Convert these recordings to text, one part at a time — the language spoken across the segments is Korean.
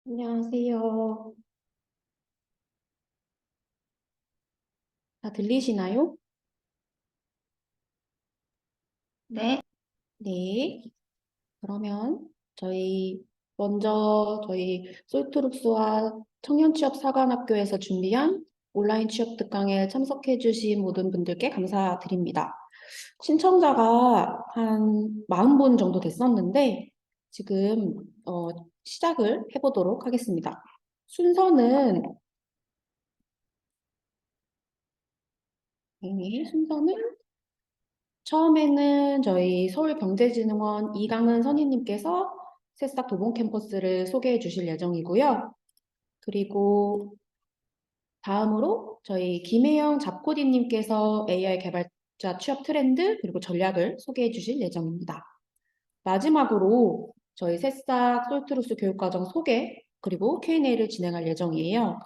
안녕하세요. 다 들리시나요? 네, 네. 그러면 저희 솔트룩스와 청년취업사관학교에서 준비한 온라인 취업 특강에 참석해 주신 모든 분들께 감사드립니다. 신청자가 한 40분 정도 됐었는데 지금 시작을 해보도록 하겠습니다. 순서는 순서는 처음에는 저희 서울경제진흥원 이강은 선임님께서 새싹 도봉 캠퍼스를 소개해 주실 예정이고요. 그리고 다음으로 저희 김혜영 잡코디님께서 AI 개발자 취업 트렌드 그리고 전략을 소개해 주실 예정입니다. 마지막으로 저희 새싹 솔트루스 교육과정 소개 그리고 Q&A를 진행할 예정이에요.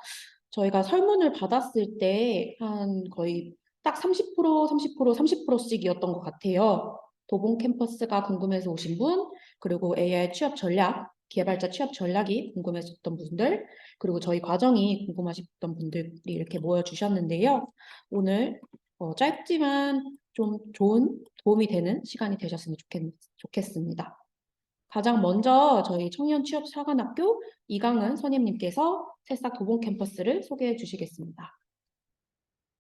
저희가 설문을 받았을 때 한 거의 딱 30%, 30%, 30%씩이었던 것 같아요. 도봉 캠퍼스가 궁금해서 오신 분, 그리고 AI 취업 전략, 개발자 취업 전략이 궁금하셨던 분들, 그리고 저희 과정이 궁금하셨던 분들이 이렇게 모여주셨는데요. 오늘 짧지만 좀 좋은 도움이 되는 시간이 되셨으면 좋겠습니다. 가장 먼저 저희 청년취업사관학교 이강은 선임님께서 새싹 도봉 캠퍼스를 소개해 주시겠습니다.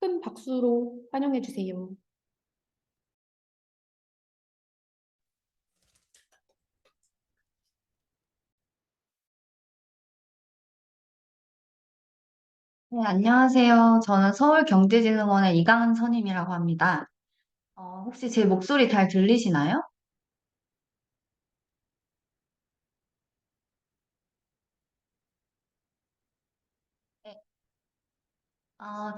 큰 박수로 환영해 주세요. 네, 안녕하세요. 저는 서울경제진흥원의 이강은 선임이라고 합니다. 혹시 제 목소리 잘 들리시나요? 네.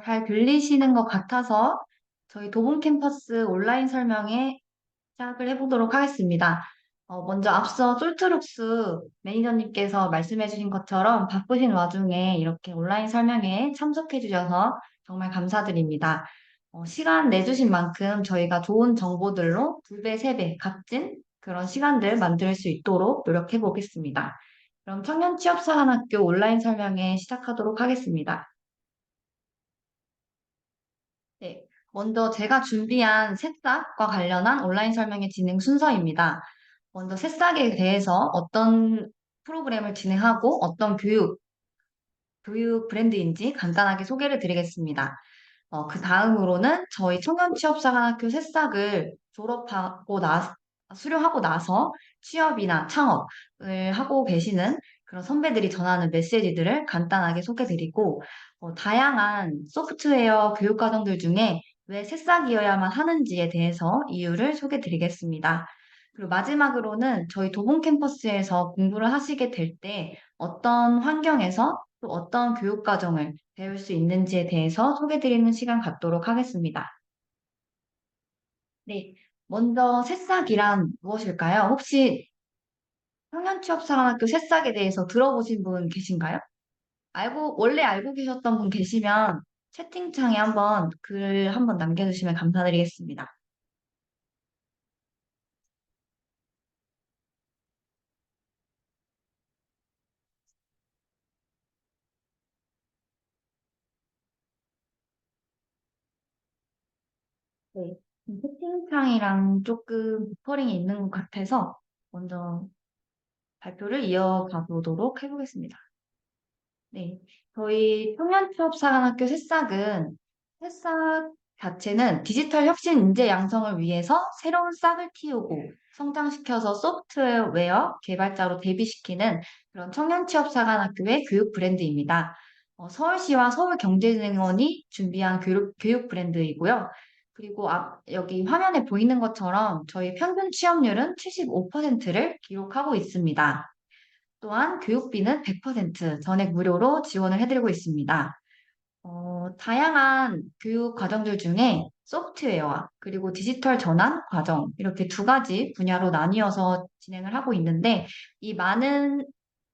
잘 들리시는 것 같아서 저희 도봉 캠퍼스 온라인 설명회 시작을 해보도록 하겠습니다. 먼저 앞서 솔트룩스 매니저님께서 말씀해주신 것처럼 바쁘신 와중에 이렇게 온라인 설명회에 참석해주셔서 정말 감사드립니다. 시간 내주신 만큼 저희가 좋은 정보들로 두 배, 세 배 값진 그런 시간들 만들 수 있도록 노력해 보겠습니다. 그럼 청년취업사관학교 온라인 설명회 시작하도록 하겠습니다. 네, 먼저 제가 준비한 새싹과 관련한 온라인 설명회 진행 순서입니다. 먼저 새싹에 대해서 어떤 프로그램을 진행하고 어떤 교육 브랜드인지 간단하게 소개를 드리겠습니다. 그 다음으로는 저희 청년취업사관학교 새싹을 수료하고 나서 취업이나 창업을 하고 계시는 그런 선배들이 전하는 메시지들을 간단하게 소개드리고, 다양한 소프트웨어 교육 과정들 중에 왜 새싹이어야만 하는지에 대해서 이유를 소개드리겠습니다. 그리고 마지막으로는 저희 도봉 캠퍼스에서 공부를 하시게 될 때 어떤 환경에서 또 어떤 교육 과정을 배울 수 있는지에 대해서 소개드리는 시간 갖도록 하겠습니다. 네. 먼저 새싹이란 무엇일까요? 혹시 청년취업사관학교 새싹에 대해서 들어보신 분 계신가요? 원래 알고 계셨던 분 계시면 채팅창에 한번 글 한번 남겨주시면 감사드리겠습니다. 네. 채팅창이랑 조금 버퍼링이 있는 것 같아서 먼저 발표를 이어가 보도록 해보겠습니다. 네. 저희 청년취업사관학교 새싹 자체는 디지털 혁신 인재 양성을 위해서 새로운 싹을 틔우고 성장시켜서 소프트웨어 개발자로 데뷔시키는 그런 청년취업사관학교의 교육 브랜드입니다. 서울시와 서울경제진흥원이 준비한 교육 브랜드이고요. 그리고 여기 화면에 보이는 것처럼 저희 평균 취업률은 75%를 기록하고 있습니다. 또한 교육비는 100% 전액 무료로 지원을 해드리고 있습니다. 다양한 교육 과정들 중에 소프트웨어와 그리고 디지털 전환 과정 이렇게 두 가지 분야로 나뉘어서 진행을 하고 있는데 이 많은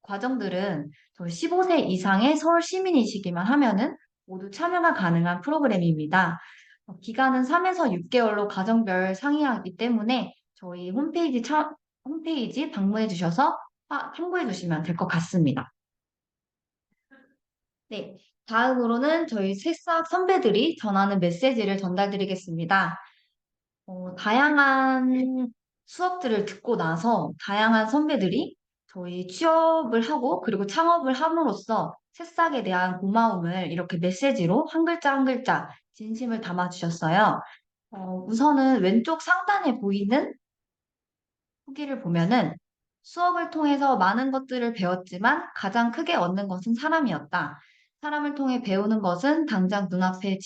과정들은 저희 15세 이상의 서울 시민이시기만 하면은 모두 참여가 가능한 프로그램입니다. 기간은 3에서 6개월로 과정별 상이하기 때문에 저희 홈페이지 방문해 주셔서 참고해 주시면 될 것 같습니다. 네, 다음으로는 저희 새싹 선배들이 전하는 메시지를 전달드리겠습니다. 다양한 수업들을 듣고 나서 다양한 선배들이 저희 취업을 하고 그리고 창업을 함으로써 새싹에 대한 고마움을 이렇게 메시지로 한 글자 한 글자 진심을 담아주셨어요. 우선은 왼쪽 상단에 보이는 후기를 보면은 수업을 통해서 많은 것들을 배웠지만 가장 크게 얻는 것은 사람이었다. 사람을 통해 배우는 것은 당장 눈앞의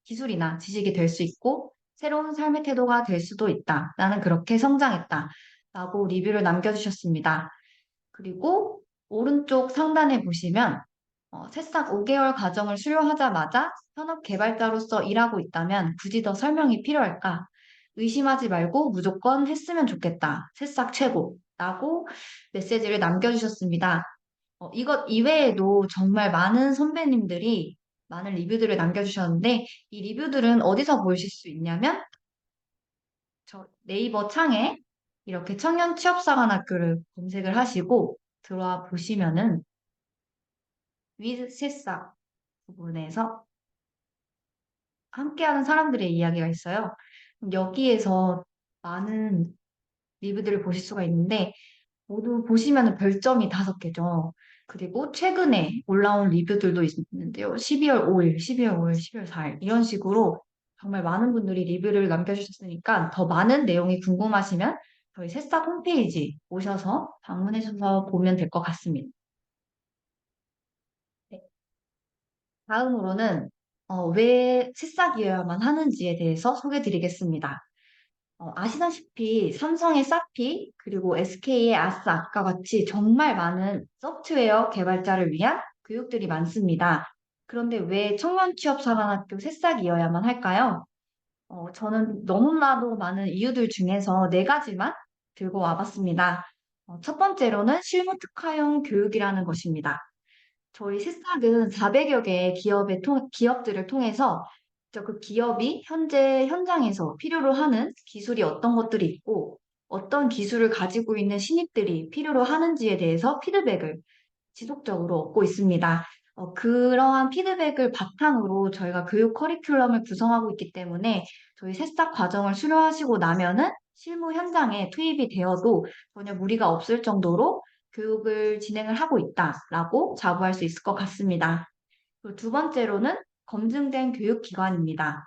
기술이나 지식이 될 수 있고 새로운 삶의 태도가 될 수도 있다. 나는 그렇게 성장했다. 라고 리뷰를 남겨주셨습니다. 그리고 오른쪽 상단에 보시면 새싹 5개월 과정을 수료하자마자 현업 개발자로서 일하고 있다면 굳이 더 설명이 필요할까? 의심하지 말고 무조건 했으면 좋겠다. 새싹 최고. 라고 메시지를 남겨주셨습니다. 이것 이외에도 정말 많은 선배님들이 많은 리뷰들을 남겨주셨는데 이 리뷰들은 어디서 보실 수 있냐면 저 네이버 창에 이렇게 청년 취업사관학교를 검색을 하시고 들어와 보시면은 위드 새싹 부분에서 함께하는 사람들의 이야기가 있어요. 여기에서 많은 리뷰들을 보실 수가 있는데 모두 보시면 별점이 5개죠. 그리고 최근에 올라온 리뷰들도 있는데요. 12월 5일, 12월 5일, 12월 4일 이런 식으로 정말 많은 분들이 리뷰를 남겨주셨으니까 더 많은 내용이 궁금하시면 저희 새싹 홈페이지 오셔서 방문해셔서 보면 될 것 같습니다. 네. 다음으로는 왜 새싹이어야만 하는지에 대해서 소개드리겠습니다. 아시다시피 삼성의 사피 그리고 SK의 아싸과 같이 정말 많은 소프트웨어 개발자를 위한 교육들이 많습니다. 그런데 왜 청년취업사관학교 새싹이어야만 할까요? 저는 너무나도 많은 이유들 중에서 4가지만 들고 와봤습니다. 첫 번째로는 실무 특화형 교육이라는 것입니다. 저희 새싹은 400여 개의 기업들을 통해서 그 기업이 현재 현장에서 필요로 하는 기술이 어떤 것들이 있고 어떤 기술을 가지고 있는 신입들이 필요로 하는지에 대해서 피드백을 지속적으로 얻고 있습니다. 그러한 피드백을 바탕으로 저희가 교육 커리큘럼을 구성하고 있기 때문에 저희 새싹 과정을 수료하시고 나면은 실무 현장에 투입이 되어도 전혀 무리가 없을 정도로 교육을 진행을 하고 있다라고 자부할 수 있을 것 같습니다. 그리고 두 번째로는 검증된 교육기관입니다.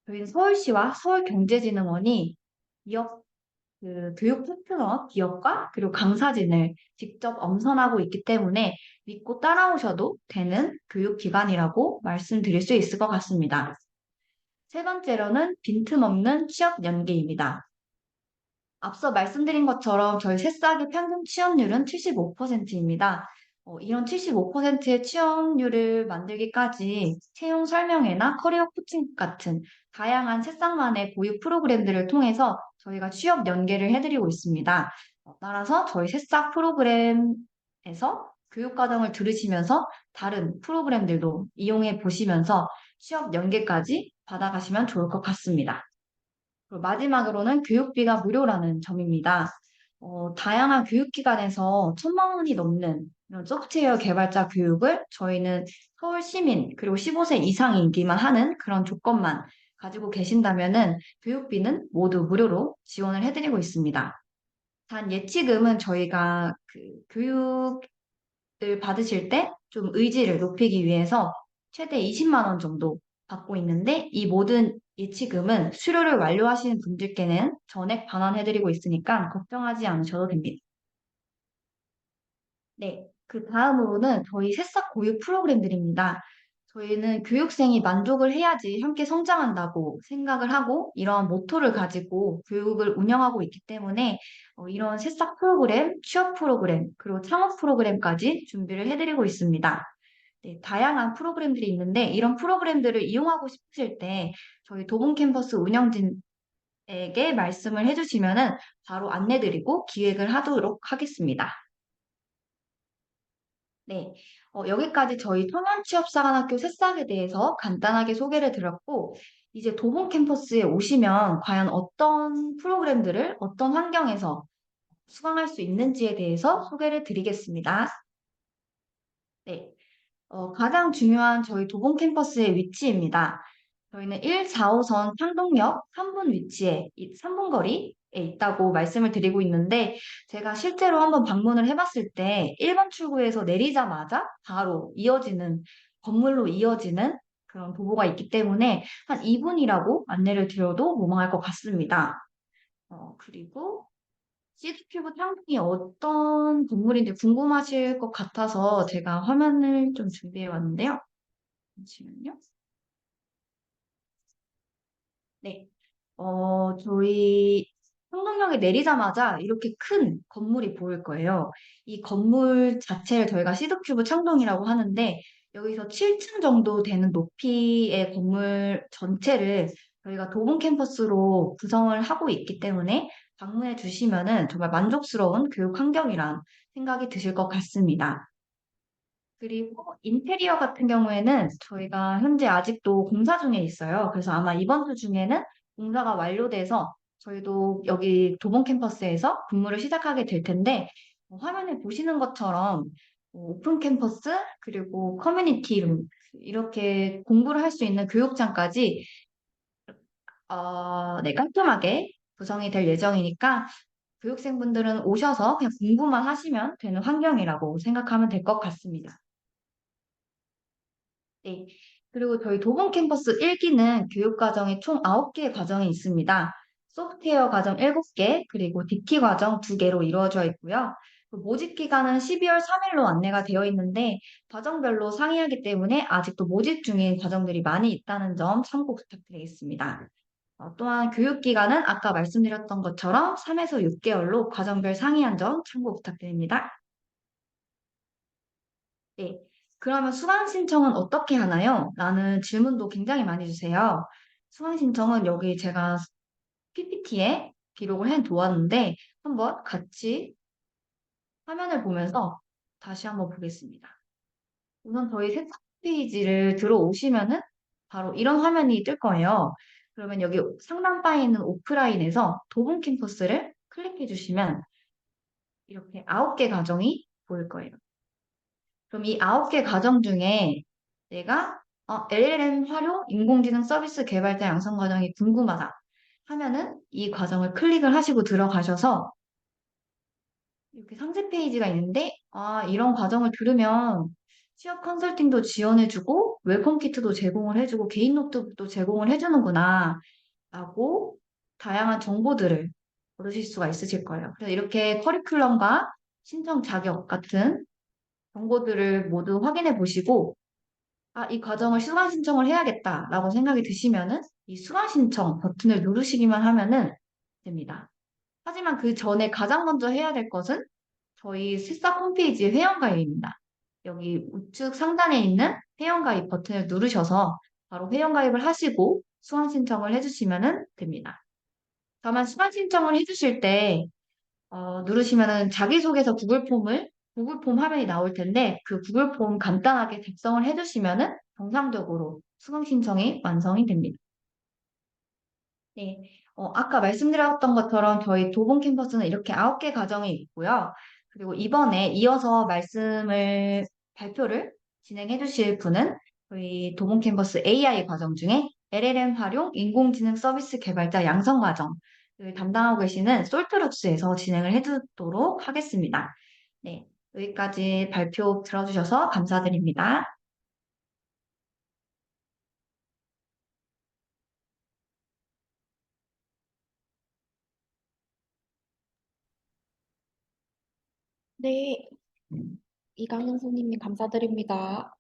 저희는 서울시와 서울경제진흥원이 교육 파트너 기업과 그리고 강사진을 직접 엄선하고 있기 때문에 믿고 따라오셔도 되는 교육기관이라고 말씀드릴 수 있을 것 같습니다. 세 번째로는 빈틈없는 취업 연계입니다. 앞서 말씀드린 것처럼 저희 새싹의 평균 취업률은 75%입니다. 이런 75%의 취업률을 만들기까지 채용 설명회나 커리어 코칭 같은 다양한 새싹만의 보육 프로그램들을 통해서 저희가 취업 연계를 해드리고 있습니다. 따라서 저희 새싹 프로그램에서 교육 과정을 들으시면서 다른 프로그램들도 이용해 보시면서 취업 연계까지 받아가시면 좋을 것 같습니다. 그리고 마지막으로는 교육비가 무료라는 점입니다. 다양한 교육기관에서 1,000만 원이 넘는 이런 소프트웨어 개발자 교육을 저희는 서울 시민 그리고 15세 이상이기만 하는 그런 조건만 가지고 계신다면은 교육비는 모두 무료로 지원을 해드리고 있습니다. 단 예치금은 저희가 그 교육을 받으실 때 좀 의지를 높이기 위해서 최대 20만 원 정도 받고 있는데 이 모든 예치금은 수료를 완료하시는 분들께는 전액 반환해드리고 있으니까 걱정하지 않으셔도 됩니다. 네, 그 다음으로는 저희 새싹 교육 프로그램들입니다. 저희는 교육생이 만족을 해야지 함께 성장한다고 생각을 하고 이러한 모토를 가지고 교육을 운영하고 있기 때문에 이런 새싹 프로그램, 취업 프로그램, 그리고 창업 프로그램까지 준비를 해드리고 있습니다. 네, 다양한 프로그램들이 있는데 이런 프로그램들을 이용하고 싶으실 때 저희 도봉 캠퍼스 운영진에게 말씀을 해주시면은 바로 안내드리고 기획을 하도록 하겠습니다. 네, 여기까지 저희 청년취업사관학교 새싹에 대해서 간단하게 소개를 드렸고, 이제 도봉 캠퍼스에 오시면 과연 어떤 프로그램들을 어떤 환경에서 수강할 수 있는지에 대해서 소개를 드리겠습니다. 네, 가장 중요한 저희 도봉 캠퍼스의 위치입니다. 저희는 1, 4호선 창동역 3분 위치에, 3분 거리에 있다고 말씀을 드리고 있는데, 제가 실제로 한번 방문을 해봤을 때 1번 출구에서 내리자마자 바로 이어지는, 건물로 이어지는 그런 도보가 있기 때문에 한 2분이라고 안내를 드려도 무방할 것 같습니다. 그리고 시드큐브 창동이 어떤 건물인지 궁금하실 것 같아서 제가 화면을 좀 준비해 왔는데요. 잠시만요. 네. 저희 청담역에 내리자마자 이렇게 큰 건물이 보일 거예요. 이 건물 자체를 저희가 시드큐브 창동이라고 하는데 여기서 7층 정도 되는 높이의 건물 전체를 저희가 도봉 캠퍼스로 구성을 하고 있기 때문에 방문해 주시면은 정말 만족스러운 교육 환경이란 생각이 드실 것 같습니다. 그리고 인테리어 같은 경우에는 저희가 현재 아직도 공사 중에 있어요. 그래서 아마 이번 주 중에는 공사가 완료돼서 저희도 여기 도봉 캠퍼스에서 근무를 시작하게 될 텐데, 화면에 보시는 것처럼 오픈 캠퍼스 그리고 커뮤니티 룸 이렇게 공부를 할 수 있는 교육장까지 네, 깔끔하게 구성이 될 예정이니까 교육생분들은 오셔서 그냥 공부만 하시면 되는 환경이라고 생각하면 될 것 같습니다. 네. 그리고 저희 도봉 캠퍼스 1기는 교육과정이 총 9개의 과정이 있습니다. 소프트웨어 과정 7개, 그리고 DT 과정 2개로 이루어져 있고요. 그 모집 기간은 12월 3일로 안내가 되어 있는데, 과정별로 상이하기 때문에 아직도 모집 중인 과정들이 많이 있다는 점 참고 부탁드리겠습니다. 또한 교육 기간은 아까 말씀드렸던 것처럼 3에서 6개월로 과정별 상이한 점 참고 부탁드립니다. 네. 그러면 수강 신청은 어떻게 하나요? 라는 질문도 굉장히 많이 주세요. 수강 신청은 여기 제가 PPT에 기록을 해 두었는데 한번 같이 화면을 보면서 다시 한번 보겠습니다. 우선 저희 세차 페이지를 들어오시면은 바로 이런 화면이 뜰 거예요. 그러면 여기 상단 바에 있는 오프라인에서 도봉 캠퍼스를 클릭해 주시면 이렇게 9개 과정이 보일 거예요. 그럼 이 9개 과정 중에 내가 LLM 활용 인공지능 서비스 개발자 양성 과정이 궁금하다 하면은 이 과정을 클릭을 하시고 들어가셔서 이렇게 상세 페이지가 있는데 이런 과정을 들으면 취업 컨설팅도 지원해주고 웰컴 키트도 제공을 해주고 개인 노트북도 제공을 해주는구나 라고 다양한 정보들을 얻으실 수가 있으실 거예요. 그래서 이렇게 커리큘럼과 신청 자격 같은 정보들을 모두 확인해 보시고 이 과정을 수강 신청을 해야겠다라고 생각이 드시면은 이 수강 신청 버튼을 누르시기만 하면은 됩니다. 하지만 그 전에 가장 먼저 해야 될 것은 저희 새싹 홈페이지 회원가입입니다. 여기 우측 상단에 있는 회원가입 버튼을 누르셔서 바로 회원가입을 하시고 수강 신청을 해주시면 됩니다. 다만 수강 신청을 해주실 때 누르시면은 자기소개서 구글 폼 화면이 나올 텐데 그 구글 폼 간단하게 작성을 해주시면은 정상적으로 수강 신청이 완성이 됩니다. 네. 아까 말씀드렸던 것처럼 저희 도봉 캠퍼스는 이렇게 9개 과정이 있고요. 그리고 이번에 이어서 발표를 진행해 주실 분은 저희 도봉 캠퍼스 AI 과정 중에 LLM 활용 인공지능 서비스 개발자 양성 과정을 담당하고 계시는 솔트룩스에서 진행을 해주도록 하겠습니다. 네. 여기까지 발표 들어주셔서 감사드립니다. 네, 이강현 선생님 감사드립니다.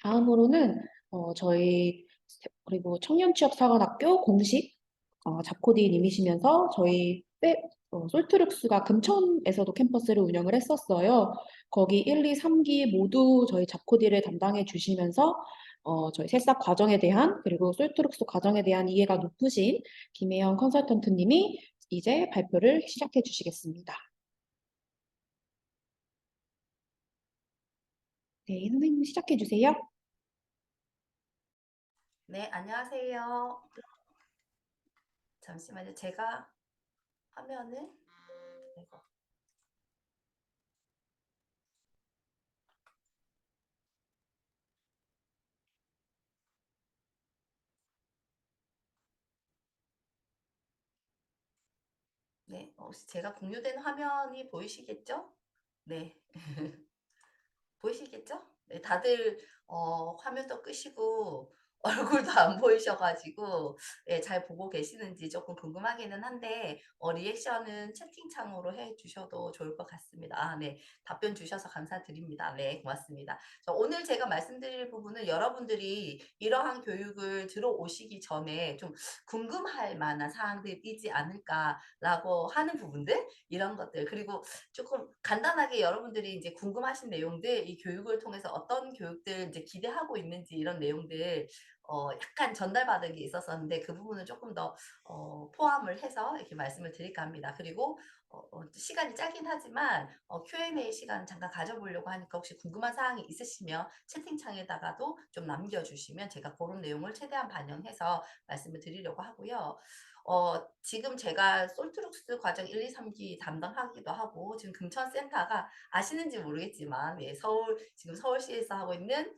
다음으로는 그리고 청년취업사관학교 공식 잡코디님이시면서 솔트룩스가 금천에서도 캠퍼스를 운영을 했었어요. 거기 1, 2, 3기 모두 저희 잡코디를 담당해 주시면서 저희 새싹 과정에 대한 그리고 솔트룩스 과정에 대한 이해가 높으신 김혜영 컨설턴트님이 이제 발표를 시작해 주시겠습니다. 네, 선생님 시작해 주세요. 네, 안녕하세요. 잠시만요. 제가 화면을 네, 혹시 제가 공유된 화면이 보이시겠죠? 네. 보이시겠죠? 네, 다들 화면도 끄시고 얼굴도 안 보이셔가지고 예, 잘 보고 계시는지 조금 궁금하기는 한데 리액션은 채팅창으로 해주셔도 좋을 것 같습니다. 아, 네, 답변 주셔서 감사드립니다. 네, 고맙습니다. 오늘 제가 말씀드릴 부분은 여러분들이 이러한 교육을 들어오시기 전에 좀 궁금할 만한 사항들이지 않을까라고 하는 부분들 이런 것들 그리고 조금 간단하게 여러분들이 이제 궁금하신 내용들, 이 교육을 통해서 어떤 교육들 이제 기대하고 있는지 이런 내용들 약간 전달받은 게 있었었는데 그 부분은 조금 더 포함을 해서 이렇게 말씀을 드릴까 합니다. 그리고 시간이 짧긴 하지만 Q&A 시간 잠깐 가져보려고 하니까 혹시 궁금한 사항이 있으시면 채팅창에다가도 좀 남겨주시면 제가 그런 내용을 최대한 반영해서 말씀을 드리려고 하고요. 지금 제가 솔트룩스 과정 1, 2, 3기 담당하기도 하고 지금 금천센터가 아시는지 모르겠지만 예, 지금 서울시에서 하고 있는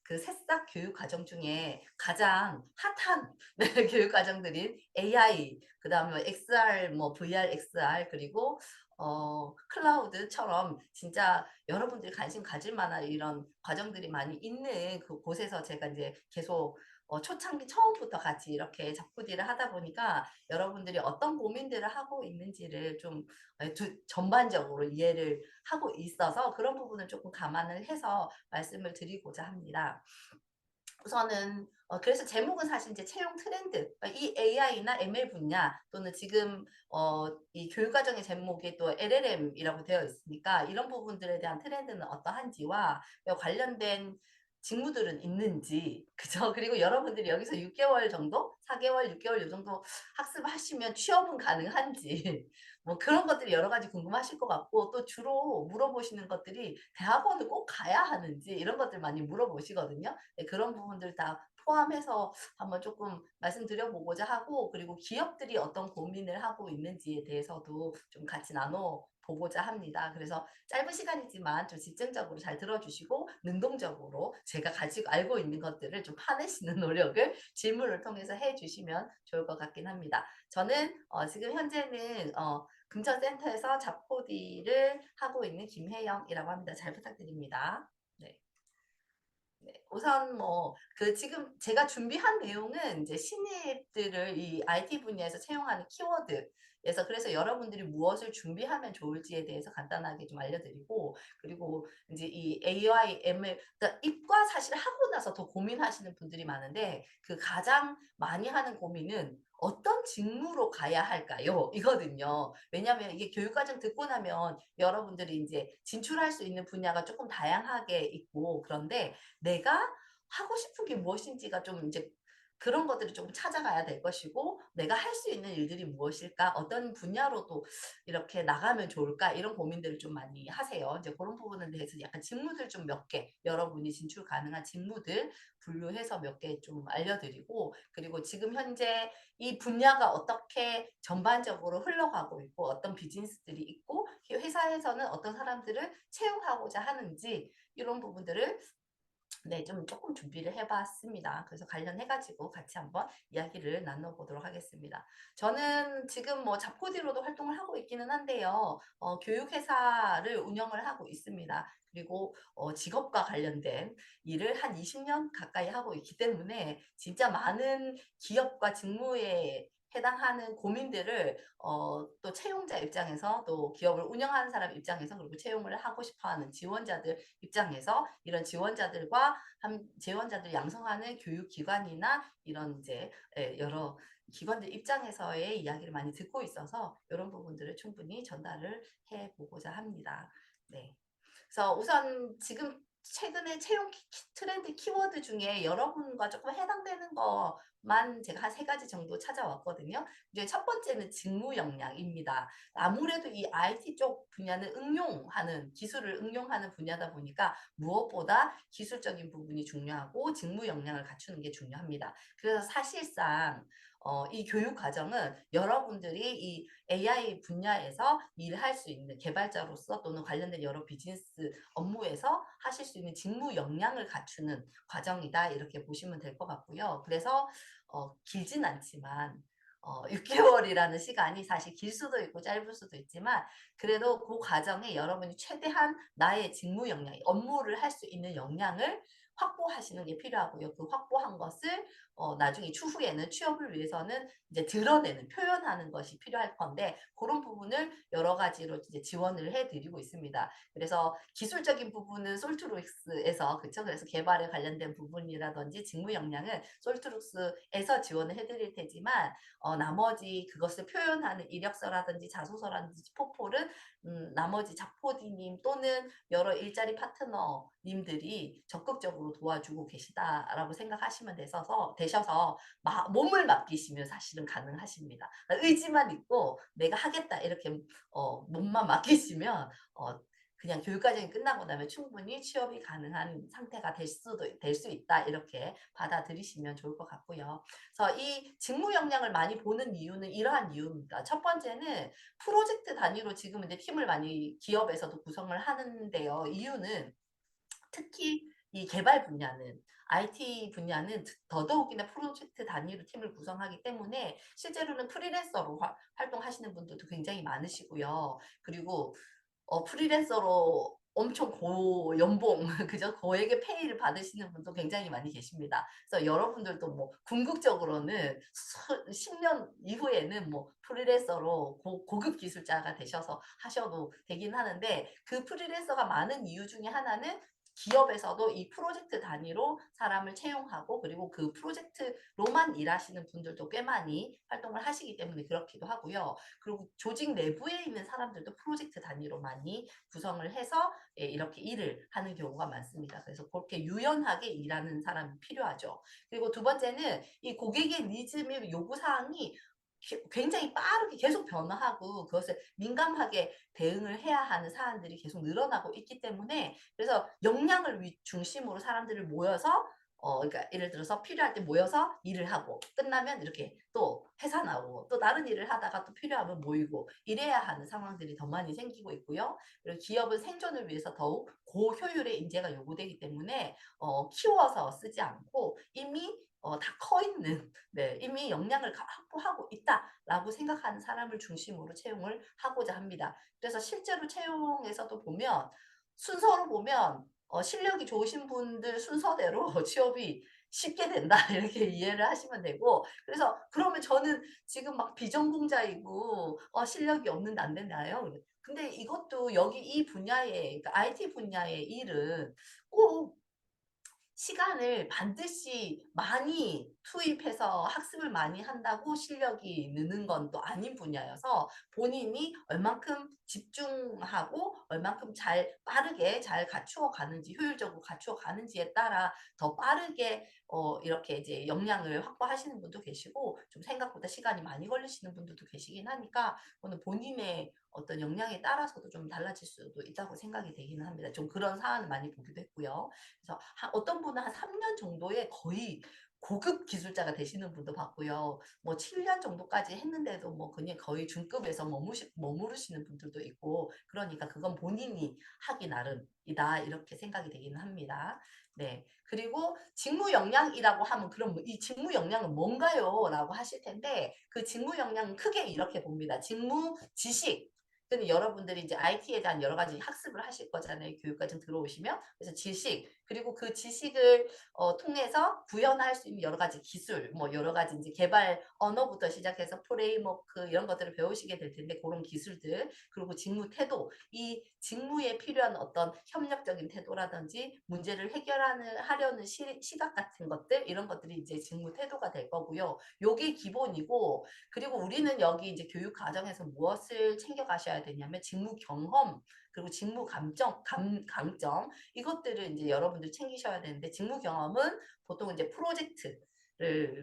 그 새싹 교육 과정 중에 가장 핫한 네, 교육 과정들인 AI, 그다음에 XR, 뭐 VR, XR 그리고 클라우드처럼 진짜 여러분들이 관심 가질 만한 이런 과정들이 많이 있는 그곳에서 제가 이제 계속 초창기 처음부터 같이 이렇게 잡부디를 하다 보니까 여러분들이 어떤 고민들을 하고 있는지를 좀 전반적으로 이해를 하고 있어서 그런 부분을 조금 감안을 해서 말씀을 드리고자 합니다. 우선은 그래서 제목은 사실 이제 채용 트렌드, 이 AI나 ML 분야 또는 지금 이 교육과정의 제목이 또 LLM이라고 되어 있으니까 이런 부분들에 대한 트렌드는 어떠한지와 관련된 직무들은 있는지, 그죠? 그리고 여러분들이 여기서 6개월 정도, 4개월, 6개월 요 정도 학습하시면 취업은 가능한지, 뭐 그런 것들이 여러 가지 궁금하실 것 같고 또 주로 물어보시는 것들이 대학원을 꼭 가야 하는지 이런 것들 많이 물어보시거든요. 네, 그런 부분들 다 포함해서 한번 조금 말씀드려보고자 하고 그리고 기업들이 어떤 고민을 하고 있는지에 대해서도 좀 같이 나눠 보고자 합니다. 그래서 짧은 시간이지만 좀 집중적으로 잘 들어주시고 능동적으로 제가 가지고 알고 있는 것들을 좀 파내시는 노력을 질문을 통해서 해주시면 좋을 것 같긴 합니다. 저는 지금 현재는 금천센터에서 잡코디를 하고 있는 김혜영이라고 합니다. 잘 부탁드립니다. 네. 네, 우선 지금 제가 준비한 내용은 이제 신입들을 이 IT 분야에서 채용하는 그래서 여러분들이 무엇을 준비하면 좋을지에 대해서 간단하게 좀 알려드리고 그리고 이제 이 AI, ML 그러니까 이과 사실 하고 나서 더 고민하시는 분들이 많은데 그 가장 많이 하는 고민은 어떤 직무로 가야 할까요? 이거든요. 왜냐하면 이게 교육과정 듣고 나면 여러분들이 이제 진출할 수 있는 분야가 조금 다양하게 있고 그런데 내가 하고 싶은 게 무엇인지가 좀 이제 그런 것들을 좀 찾아가야 될 것이고 내가 할 수 있는 일들이 무엇일까 어떤 분야로도 이렇게 나가면 좋을까 이런 고민들을 좀 많이 하세요. 이제 그런 부분에 대해서 약간 직무들 좀 몇 개 여러분이 진출 가능한 직무들 분류해서 몇 개 좀 알려드리고 그리고 지금 현재 이 분야가 어떻게 전반적으로 흘러가고 있고 어떤 비즈니스들이 있고 회사에서는 어떤 사람들을 채용하고자 하는지 이런 부분들을 네, 좀 조금 준비를 해봤습니다. 그래서 관련해가지고 같이 한번 이야기를 나눠보도록 하겠습니다. 저는 지금 뭐 잡코디로도 활동을 하고 있기는 한데요. 교육회사를 운영을 하고 있습니다. 그리고 직업과 관련된 일을 한 20년 가까이 하고 있기 때문에 진짜 많은 기업과 직무에 해당하는 고민들을 또 채용자 입장에서 또 기업을 운영하는 사람 입장에서 그리고 채용을 하고 싶어하는 지원자들 입장에서 이런 지원자들 양성하는 교육기관이나 이런 이제 여러 기관들 입장에서의 이야기를 많이 듣고 있어서 이런 부분들을 충분히 전달을 해보고자 합니다. 네. 그래서 우선 지금 최근에 채용 트렌드 키워드 중에 여러분과 조금 해당되는 것만 제가 한 3가지 정도 찾아왔거든요. 이제 첫 번째는 직무 역량입니다. 아무래도 이 IT 쪽 분야는 기술을 응용하는 분야다 보니까 무엇보다 기술적인 부분이 중요하고 직무 역량을 갖추는 게 중요합니다. 그래서 사실상 이 교육 과정은 여러분들이 이 AI 분야에서 일할 수 있는 개발자로서 또는 관련된 여러 비즈니스 업무에서 하실 수 있는 직무 역량을 갖추는 과정이다 이렇게 보시면 될 것 같고요. 그래서 길진 않지만 6개월이라는 시간이 사실 길 수도 있고 짧을 수도 있지만 그래도 그 과정에 여러분이 최대한 나의 직무 역량, 업무를 할 수 있는 역량을 확보하시는 게 필요하고요. 그 확보한 것을 나중에 추후에는 취업을 위해서는 이제 드러내는, 표현하는 것이 필요할 건데 그런 부분을 여러 가지로 이제 지원을 해드리고 있습니다. 그래서 기술적인 부분은 솔트룩스에서 그쵸? 그래서 개발에 관련된 부분이라든지 직무 역량은 솔트룩스에서 지원을 해드릴 테지만 나머지 그것을 표현하는 이력서라든지 자소서라든지 포폴은 나머지 작포디님 또는 여러 일자리 파트너님들이 적극적으로 도와주고 계시다라고 생각하시면 되셔서 몸을 맡기시면 사실은 가능하십니다. 의지만 있고 내가 하겠다 이렇게 몸만 맡기시면 그냥 교육과정이 끝나고 나면 충분히 취업이 가능한 상태가 될 수 있다 이렇게 받아들이시면 좋을 것 같고요. 그래서 이 직무 역량을 많이 보는 이유는 이러한 이유입니다. 첫 번째는 프로젝트 단위로 지금 이제 팀을 많이 기업에서도 구성을 하는데요. 이유는 특히 이 개발 분야는 IT 분야는 더더욱이나 프로젝트 단위로 팀을 구성하기 때문에 실제로는 프리랜서로 활동하시는 분들도 굉장히 많으시고요. 그리고 프리랜서로 엄청 고연봉 그죠? 고액의 페이를 받으시는 분도 굉장히 많이 계십니다. 그래서 여러분들도 뭐 궁극적으로는 10년 이후에는 뭐 프리랜서로 고급 기술자가 되셔서 하셔도 되긴 하는데 그 프리랜서가 많은 이유 중에 하나는 기업에서도 이 프로젝트 단위로 사람을 채용하고 그리고 그 프로젝트로만 일하시는 분들도 꽤 많이 활동을 하시기 때문에 그렇기도 하고요. 그리고 조직 내부에 있는 사람들도 프로젝트 단위로 많이 구성을 해서 이렇게 일을 하는 경우가 많습니다. 그래서 그렇게 유연하게 일하는 사람이 필요하죠. 그리고 두 번째는 이 고객의 니즈 및 요구사항이 굉장히 빠르게 계속 변화하고 그것을 민감하게 대응을 해야 하는 사안들이 계속 늘어나고 있기 때문에 그래서 역량을 중심으로 사람들을 모여서 그러니까 예를 들어서 필요할 때 모여서 일을 하고 끝나면 이렇게 또 해산하고 또 다른 일을 하다가 또 필요하면 모이고 이래야 하는 상황들이 더 많이 생기고 있고요. 그리고 기업은 생존을 위해서 더욱 고효율의 인재가 요구되기 때문에 키워서 쓰지 않고 이미 다 커 있는 네, 이미 역량을 확보하고 있다라고 생각하는 사람을 중심으로 채용을 하고자 합니다. 그래서 실제로 채용에서도 보면 순서로 보면 실력이 좋으신 분들 순서대로 취업이 쉽게 된다 이렇게 이해를 하시면 되고 그래서 그러면 저는 지금 막 비전공자이고 실력이 없는데 안 된다요. 근데 이것도 여기 이 분야의 그러니까 IT 분야의 일은 꼭 시간을 반드시 많이 투입해서 학습을 많이 한다고 실력이 느는 건 또 아닌 분야여서 본인이 얼만큼 집중하고 얼만큼 빠르게 잘 갖추어 가는지 효율적으로 갖추어 가는지에 따라 더 빠르게 이렇게 이제 역량을 확보하시는 분도 계시고 좀 생각보다 시간이 많이 걸리시는 분들도 계시긴 하니까 그거는 본인의 어떤 역량에 따라서도 좀 달라질 수도 있다고 생각이 되기는 합니다. 좀 그런 사안을 많이 보기도 했고요. 그래서 어떤 분은 한 3년 정도에 거의 고급 기술자가 되시는 분도 봤고요. 뭐 7년 정도까지 했는데도 뭐 그냥 거의 중급에서 머무르시는 분들도 있고 그러니까 그건 본인이 하기 나름이다 이렇게 생각이 되기는 합니다. 네. 그리고 직무 역량이라고 하면 그럼 이 직무 역량은 뭔가요? 라고 하실 텐데 그 직무 역량은 크게 이렇게 봅니다. 직무 지식. 근데 여러분들이 이제 IT에 대한 여러 가지 학습을 하실 거잖아요. 교육과정 들어오시면. 그래서 지식, 그리고 그 지식을 통해서 구현할 수 있는 여러 가지 기술, 뭐 여러 가지 이제 개발 언어부터 시작해서 프레임워크 이런 것들을 배우시게 될 텐데 그런 기술들, 그리고 직무 태도, 이 직무에 필요한 어떤 협력적인 태도라든지 문제를 하려는 시각 같은 것들 이런 것들이 이제 직무 태도가 될 거고요. 요게 기본이고 그리고 우리는 여기 이제 교육 과정에서 무엇을 챙겨 가셔야 되냐면 직무 경험 그리고 직무 강점 이것들을 이제 여러분들 챙기셔야 되는데 직무 경험은 보통 이제 프로젝트를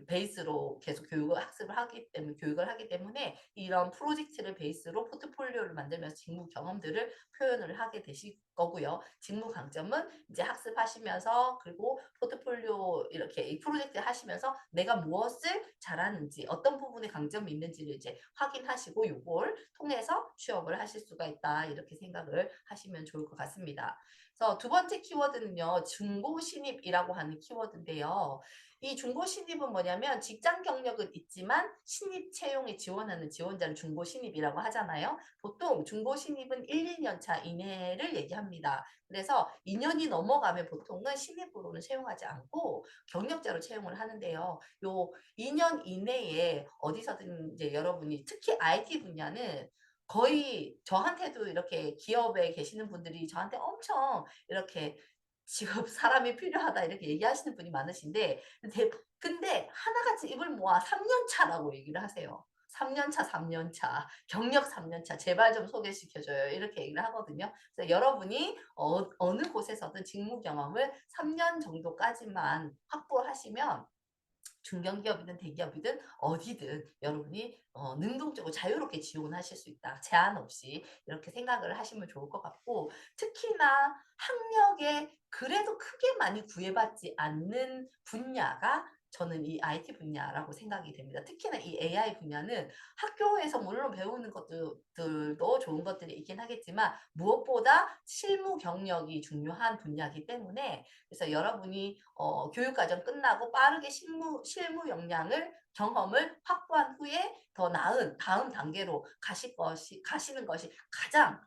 베이스로 계속 교육을 하기 때문에 이런 프로젝트를 베이스로 포트폴리오를 만들면서 직무 경험들을 표현을 하게 되실 거고요. 직무 강점은 이제 학습하시면서 그리고 포트폴리오 이렇게 이 프로젝트 하시면서 내가 무엇을 잘하는지 어떤 부분에 강점이 있는지를 이제 확인하시고 요걸 통해서 취업을 하실 수가 있다 이렇게 생각을 하시면 좋을 것 같습니다. 그래서 두 번째 키워드는요. 중고 신입이라고 하는 키워드인데요. 이 중고 신입은 뭐냐면 직장 경력은 있지만 신입 채용에 지원하는 지원자를 중고 신입이라고 하잖아요. 보통 중고 신입은 1, 2년 차 이내를 얘기합니다. 그래서 2년이 넘어가면 보통은 신입으로는 채용하지 않고 경력자로 채용을 하는데요. 요 2년 이내에 어디서든 이제 여러분이 특히 IT 분야는 거의 저한테도 이렇게 기업에 계시는 분들이 저한테 엄청 이렇게 직업 사람이 필요하다 이렇게 얘기하시는 분이 많으신데 근데 하나같이 입을 모아 3년 차라고 얘기를 하세요. 3년 차, 3년 차, 경력 3년 차, 제발 좀 소개시켜줘요. 이렇게 얘기를 하거든요. 그래서 여러분이 어느 곳에서든 직무 경험을 3년 정도까지만 확보하시면 중견기업이든 대기업이든 어디든 여러분이 능동적으로 자유롭게 지원하실 수 있다. 제한 없이 이렇게 생각을 하시면 좋을 것 같고 특히나 학력에 그래도 크게 많이 구애받지 않는 분야가 저는 이 IT 분야라고 생각이 됩니다. 특히나 이 AI 분야는 학교에서 물론 배우는 것들도 좋은 것들이 있긴 하겠지만 무엇보다 실무 경력이 중요한 분야이기 때문에 그래서 여러분이 교육과정 끝나고 빠르게 실무 역량을 경험을 확보한 후에 더 나은 다음 단계로 가시는 것이 가장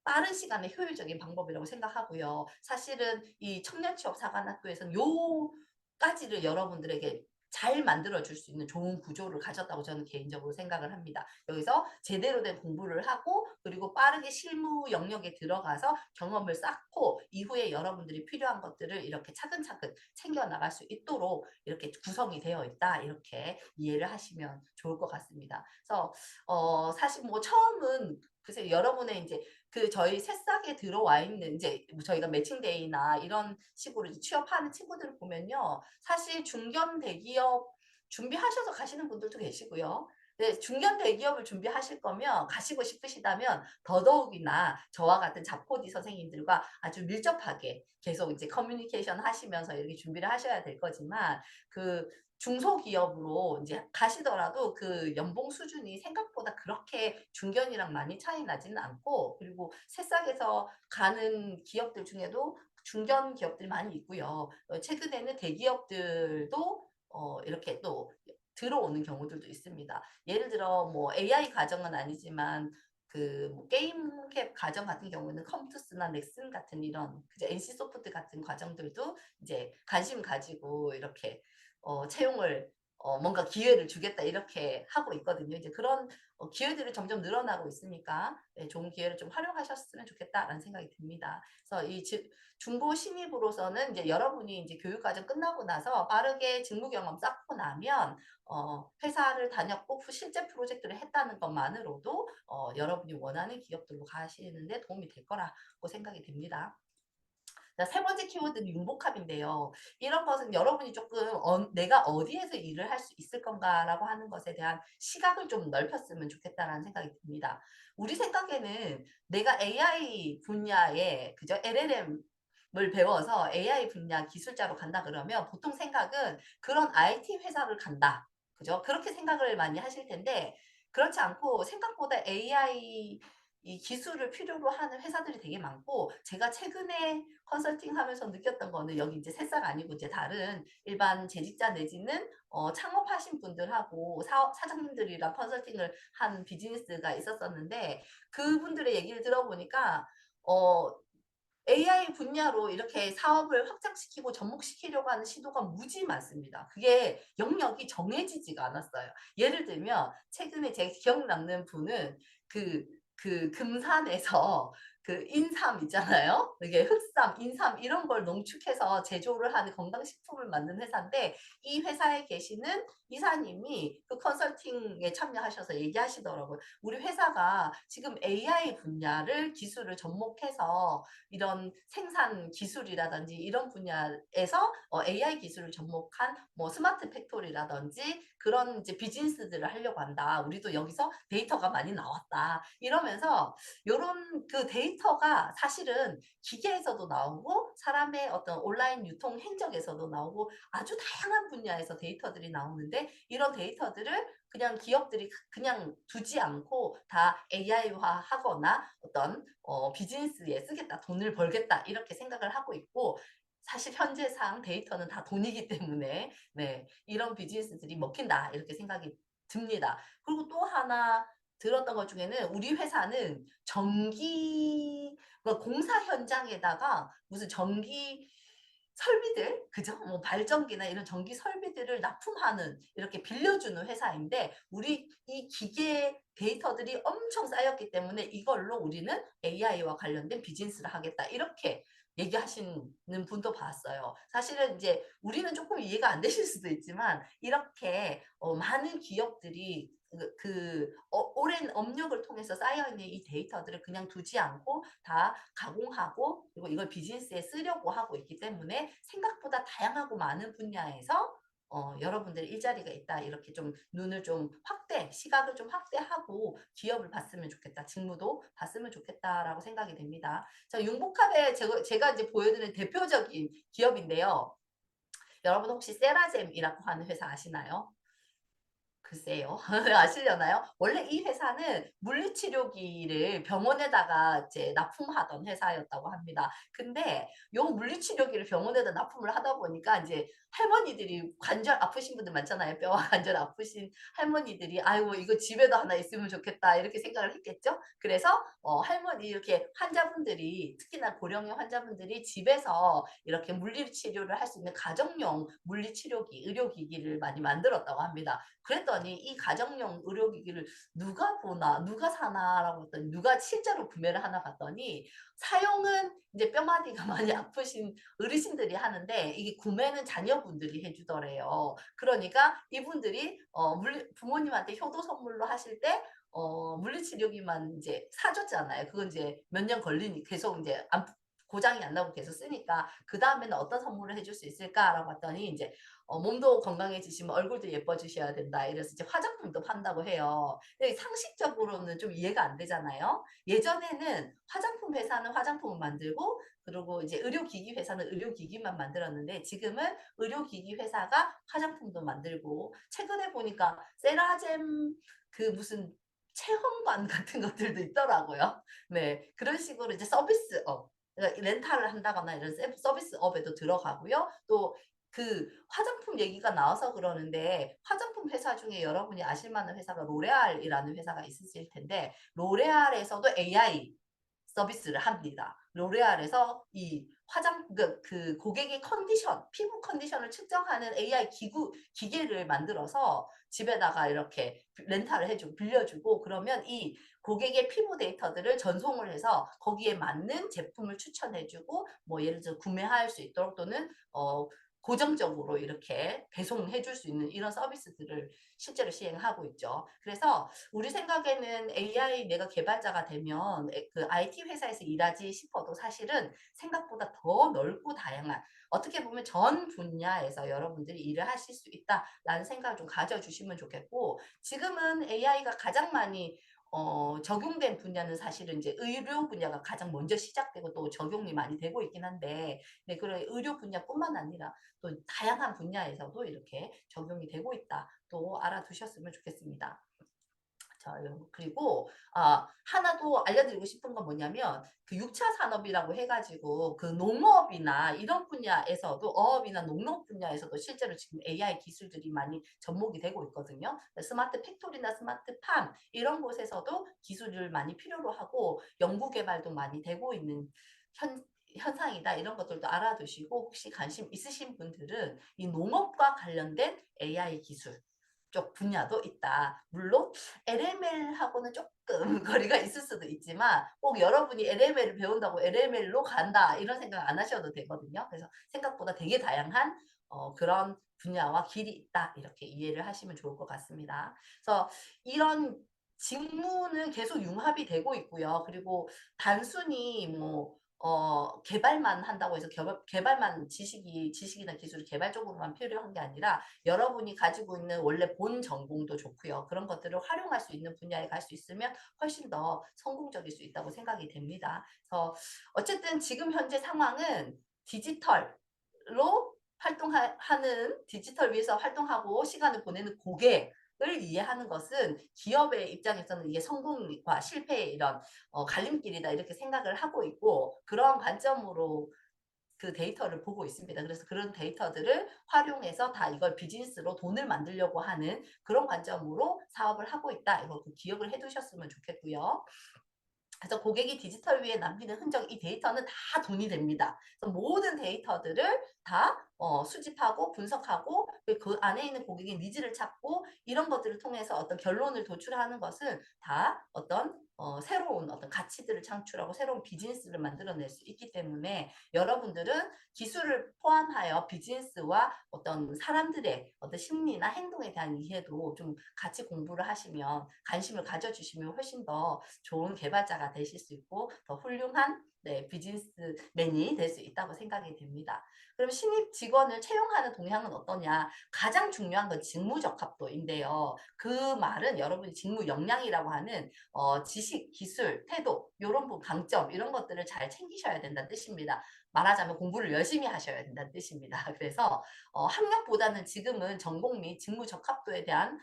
빠른 시간에 효율적인 방법이라고 생각하고요. 사실은 이 청년취업사관학교에서는 요까지를 여러분들에게 잘 만들어줄 수 있는 좋은 구조를 가졌다고 저는 개인적으로 생각을 합니다. 여기서 제대로 된 공부를 하고 그리고 빠르게 실무 영역에 들어가서 경험을 쌓고 이후에 여러분들이 필요한 것들을 이렇게 차근차근 챙겨나갈 수 있도록 이렇게 구성이 되어 있다. 이렇게 이해를 하시면 좋을 것 같습니다. 그래서 사실 뭐 처음은 글쎄 여러분의 이제 저희 새싹에 들어와 있는 이제 저희가 매칭데이나 이런 식으로 이제 취업하는 친구들을 보면요. 사실 중견 대기업 준비하셔서 가시는 분들도 계시고요. 네, 중견 대기업을 준비하실 거면 가시고 싶으시다면 더더욱이나 저와 같은 잡코디 선생님들과 아주 밀접하게 계속 이제 커뮤니케이션 하시면서 이렇게 준비를 하셔야 될 거지만 그 중소기업으로 이제 가시더라도 그 연봉 수준이 생각보다 그렇게 중견이랑 많이 차이 나지는 않고 그리고 새싹에서 가는 기업들 중에도 중견 기업들이 많이 있고요. 최근에는 대기업들도 이렇게 또 들어오는 경우들도 있습니다. 예를 들어 뭐 AI 과정은 아니지만 그뭐 게임캡 과정 같은 경우는 컴투스나 넥슨 같은 이런 그죠 NC 소프트 같은 과정들도 이제 관심 가지고 이렇게 채용을 뭔가 기회를 주겠다 이렇게 하고 있거든요. 이제 그런 기회들이 점점 늘어나고 있으니까 네, 좋은 기회를 좀 활용하셨으면 좋겠다라는 생각이 듭니다. 그래서 중고 신입으로서는 이제 여러분이 이제 교육과정 끝나고 나서 빠르게 직무 경험 쌓고 나면 회사를 다녔고 실제 프로젝트를 했다는 것만으로도 여러분이 원하는 기업들로 가시는데 도움이 될 거라고 생각이 됩니다. 자, 세 번째 키워드는 융복합인데요. 이런 것은 여러분이 조금 내가 어디에서 일을 할 수 있을 건가라고 하는 것에 대한 시각을 좀 넓혔으면 좋겠다라는 생각이 듭니다. 우리 생각에는 내가 AI 분야에 그죠? LLM을 배워서 AI 분야 기술자로 간다 그러면 보통 생각은 그런 IT 회사를 간다. 그죠? 그렇게 생각을 많이 하실 텐데 그렇지 않고 생각보다 AI 이 기술을 필요로 하는 회사들이 되게 많고 제가 최근에 컨설팅 하면서 느꼈던 거는 여기 이제 새싹 아니고 이제 다른 일반 재직자 내지는 창업하신 분들하고 사장님들이랑 컨설팅을 한 비즈니스가 있었었는데 그분들의 얘기를 들어보니까 어, AI 분야로 이렇게 사업을 확장시키고 접목시키려고 하는 시도가 무지 많습니다. 그게 영역이 정해지지가 않았어요. 예를 들면 최근에 제 기억 남는 분은 그 금산에서 그 인삼 있잖아요. 이게 흑삼, 인삼 이런 걸 농축해서 제조를 하는 건강식품을 만든 회사인데 이 회사에 계시는 이사님이 그 컨설팅에 참여하셔서 얘기하시더라고요. 우리 회사가 지금 AI 분야를 기술을 접목해서 이런 생산 기술이라든지 이런 분야에서 AI 기술을 접목한 뭐 스마트 팩토리라든지 그런 이제 비즈니스들을 하려고 한다. 우리도 여기서 데이터가 많이 나왔다. 이러면서 이런 그 데이터가 사실은 기계에서도 나오고 사람의 어떤 온라인 유통 행적에서도 나오고 아주 다양한 분야에서 데이터들이 나오는데 이런 데이터들을 그냥 기업들이 그냥 두지 않고 다 AI화 하거나 어떤 비즈니스에 쓰겠다, 돈을 벌겠다 이렇게 생각을 하고 있고 사실 현재상 데이터는 다 돈이기 때문에 네, 이런 비즈니스들이 먹힌다 이렇게 생각이 듭니다. 그리고 또 하나 들었던 것 중에는 우리 회사는 그러니까 공사 현장에다가 무슨 전기 설비들, 그죠? 뭐 발전기나 이런 전기 설비들을 납품하는 이렇게 빌려주는 회사인데 우리 이 기계 데이터들이 엄청 쌓였기 때문에 이걸로 우리는 AI와 관련된 비즈니스를 하겠다 이렇게 얘기하시는 분도 봤어요. 사실은 이제 우리는 조금 이해가 안 되실 수도 있지만 이렇게 많은 기업들이 오랜 업력을 통해서 쌓여있는 이 데이터들을 그냥 두지 않고 다 가공하고 그리고 이걸 비즈니스에 쓰려고 하고 있기 때문에 생각보다 다양하고 많은 분야에서 여러분들 일자리가 있다. 이렇게 좀 눈을 좀 시각을 좀 확대하고 기업을 봤으면 좋겠다. 직무도 봤으면 좋겠다라고 생각이 됩니다. 자, 융복합의 제가 이제 보여드리는 대표적인 기업인데요. 여러분 혹시 세라젬이라고 하는 회사 아시나요? 글쎄요. 아시려나요? 원래 이 회사는 물리치료기를 병원에다가 이제 납품하던 회사였다고 합니다. 근데 요 물리치료기를 병원에다 납품을 하다 보니까 이제 할머니들이 관절 아프신 분들 많잖아요. 뼈와 관절 아프신 할머니들이 아이고 이거 집에도 하나 있으면 좋겠다 이렇게 생각을 했겠죠. 그래서 할머니 이렇게 환자분들이 특히나 고령의 환자분들이 집에서 이렇게 물리치료를 할 수 있는 가정용 물리치료기, 의료기기를 많이 만들었다고 합니다. 그랬더니 이 가정용 의료기기를 누가 사나라고 했더니 누가 실제로 구매를 하나 봤더니 사용은 이제 뼈마디가 많이 아프신 어르신들이 하는데 이게 구매는 자녀분들이 해주더래요. 그러니까 이분들이 부모님한테 효도 선물로 하실 때 물리치료기만 이제 사줬잖아요. 그건 이제 몇 년 걸리니 계속 이제 고장이 안 나고 계속 쓰니까 그 다음에는 어떤 선물을 해줄 수 있을까라고 봤더니 이제 몸도 건강해지시면 얼굴도 예뻐지셔야 된다. 이래서 이제 화장품도 판다고 해요. 근데 상식적으로는 좀 이해가 안 되잖아요. 예전에는 화장품 회사는 화장품을 만들고 그리고 이제 의료기기 회사는 의료기기만 만들었는데 지금은 의료기기 회사가 화장품도 만들고 최근에 보니까 세라젬 그 무슨 체험관 같은 것들도 있더라고요. 네, 그런 식으로 이제 서비스업, 그러니까 렌탈을 한다거나 이런 서비스업에도 들어가고요. 또 그 화장품 얘기가 나와서 그러는데 화장품 회사 중에 여러분이 아실 만한 회사가 로레알이라는 회사가 있으실 텐데 로레알에서도 AI 서비스를 합니다. 로레알에서 이 그 고객의 컨디션, 피부 컨디션을 측정하는 AI 기계를 만들어서 집에다가 이렇게 렌탈을 해주고 빌려주고 그러면 이 고객의 피부 데이터들을 전송을 해서 거기에 맞는 제품을 추천해주고 뭐 예를 들어 구매할 수 있도록 또는 고정적으로 이렇게 배송해 줄 수 있는 이런 서비스들을 실제로 시행하고 있죠. 그래서 우리 생각에는 AI 내가 개발자가 되면 그 IT 회사에서 일하지 싶어도 사실은 생각보다 더 넓고 다양한 어떻게 보면 전 분야에서 여러분들이 일을 하실 수 있다라는 생각을 좀 가져주시면 좋겠고 지금은 AI가 가장 많이 적용된 분야는 사실은 이제 의료 분야가 가장 먼저 시작되고 또 적용이 많이 되고 있긴 한데 네, 그런 의료 분야뿐만 아니라 또 다양한 분야에서도 이렇게 적용이 되고 있다. 또 알아두셨으면 좋겠습니다. 자, 그리고 하나 더 알려드리고 싶은 건 뭐냐면 그 6차 산업이라고 해가지고 그 농업이나 이런 분야에서도 어업이나 농업 분야에서도 실제로 지금 AI 기술들이 많이 접목이 되고 있거든요. 스마트 팩토리나 스마트 팜 이런 곳에서도 기술을 많이 필요로 하고 연구 개발도 많이 되고 있는 현상이다. 이런 것들도 알아두시고 혹시 관심 있으신 분들은 이 농업과 관련된 AI 기술 쪽 분야도 있다. 물론 LML하고는 조금 거리가 있을 수도 있지만 꼭 여러분이 LML을 배운다고 LML로 간다 이런 생각 안 하셔도 되거든요. 그래서 생각보다 되게 다양한 그런 분야와 길이 있다 이렇게 이해를 하시면 좋을 것 같습니다. 그래서 이런 직무는 계속 융합이 되고 있고요. 그리고 단순히 뭐 개발만 한다고 해서 개발만 지식이나 기술이 개발 적으로만 필요한 게 아니라 여러분이 가지고 있는 원래 본 전공도 좋고요. 그런 것들을 활용할 수 있는 분야에 갈 수 있으면 훨씬 더 성공적일 수 있다고 생각이 됩니다. 그래서 어쨌든 지금 현재 상황은 디지털로 활동하는 디지털 위에서 활동하고 시간을 보내는 고객을 이해하는 것은 기업의 입장에서는 이게 성공과 실패의 이런 갈림길이다 이렇게 생각을 하고 있고 그런 관점으로 그 데이터를 보고 있습니다. 그래서 그런 데이터들을 활용해서 다 이걸 비즈니스로 돈을 만들려고 하는 그런 관점으로 사업을 하고 있다. 이거 기억을 해두셨으면 좋겠고요. 그래서 고객이 디지털 위에 남기는 흔적, 이 데이터는 다 돈이 됩니다. 그래서 모든 데이터들을 다 수집하고 분석하고 그 안에 있는 고객의 니즈를 찾고 이런 것들을 통해서 어떤 결론을 도출하는 것은 다 어떤 새로운 어떤 가치들을 창출하고 새로운 비즈니스를 만들어낼 수 있기 때문에 여러분들은 기술을 포함하여 비즈니스와 어떤 사람들의 어떤 심리나 행동에 대한 이해도 좀 같이 공부를 하시면 관심을 가져주시면 훨씬 더 좋은 개발자가 되실 수 있고 더 훌륭한 비즈니스맨이 될 수 있다고 생각이 됩니다. 그럼 신입 직원을 채용하는 동향은 어떠냐? 가장 중요한 건 직무적합도인데요. 그 말은 여러분이 직무 역량이라고 하는 지식, 기술, 태도 이런 부분 강점 이런 것들을 잘 챙기셔야 된다는 뜻입니다. 말하자면 공부를 열심히 하셔야 된다는 뜻입니다. 그래서 학력보다는 지금은 전공 및 직무 적합도에 대한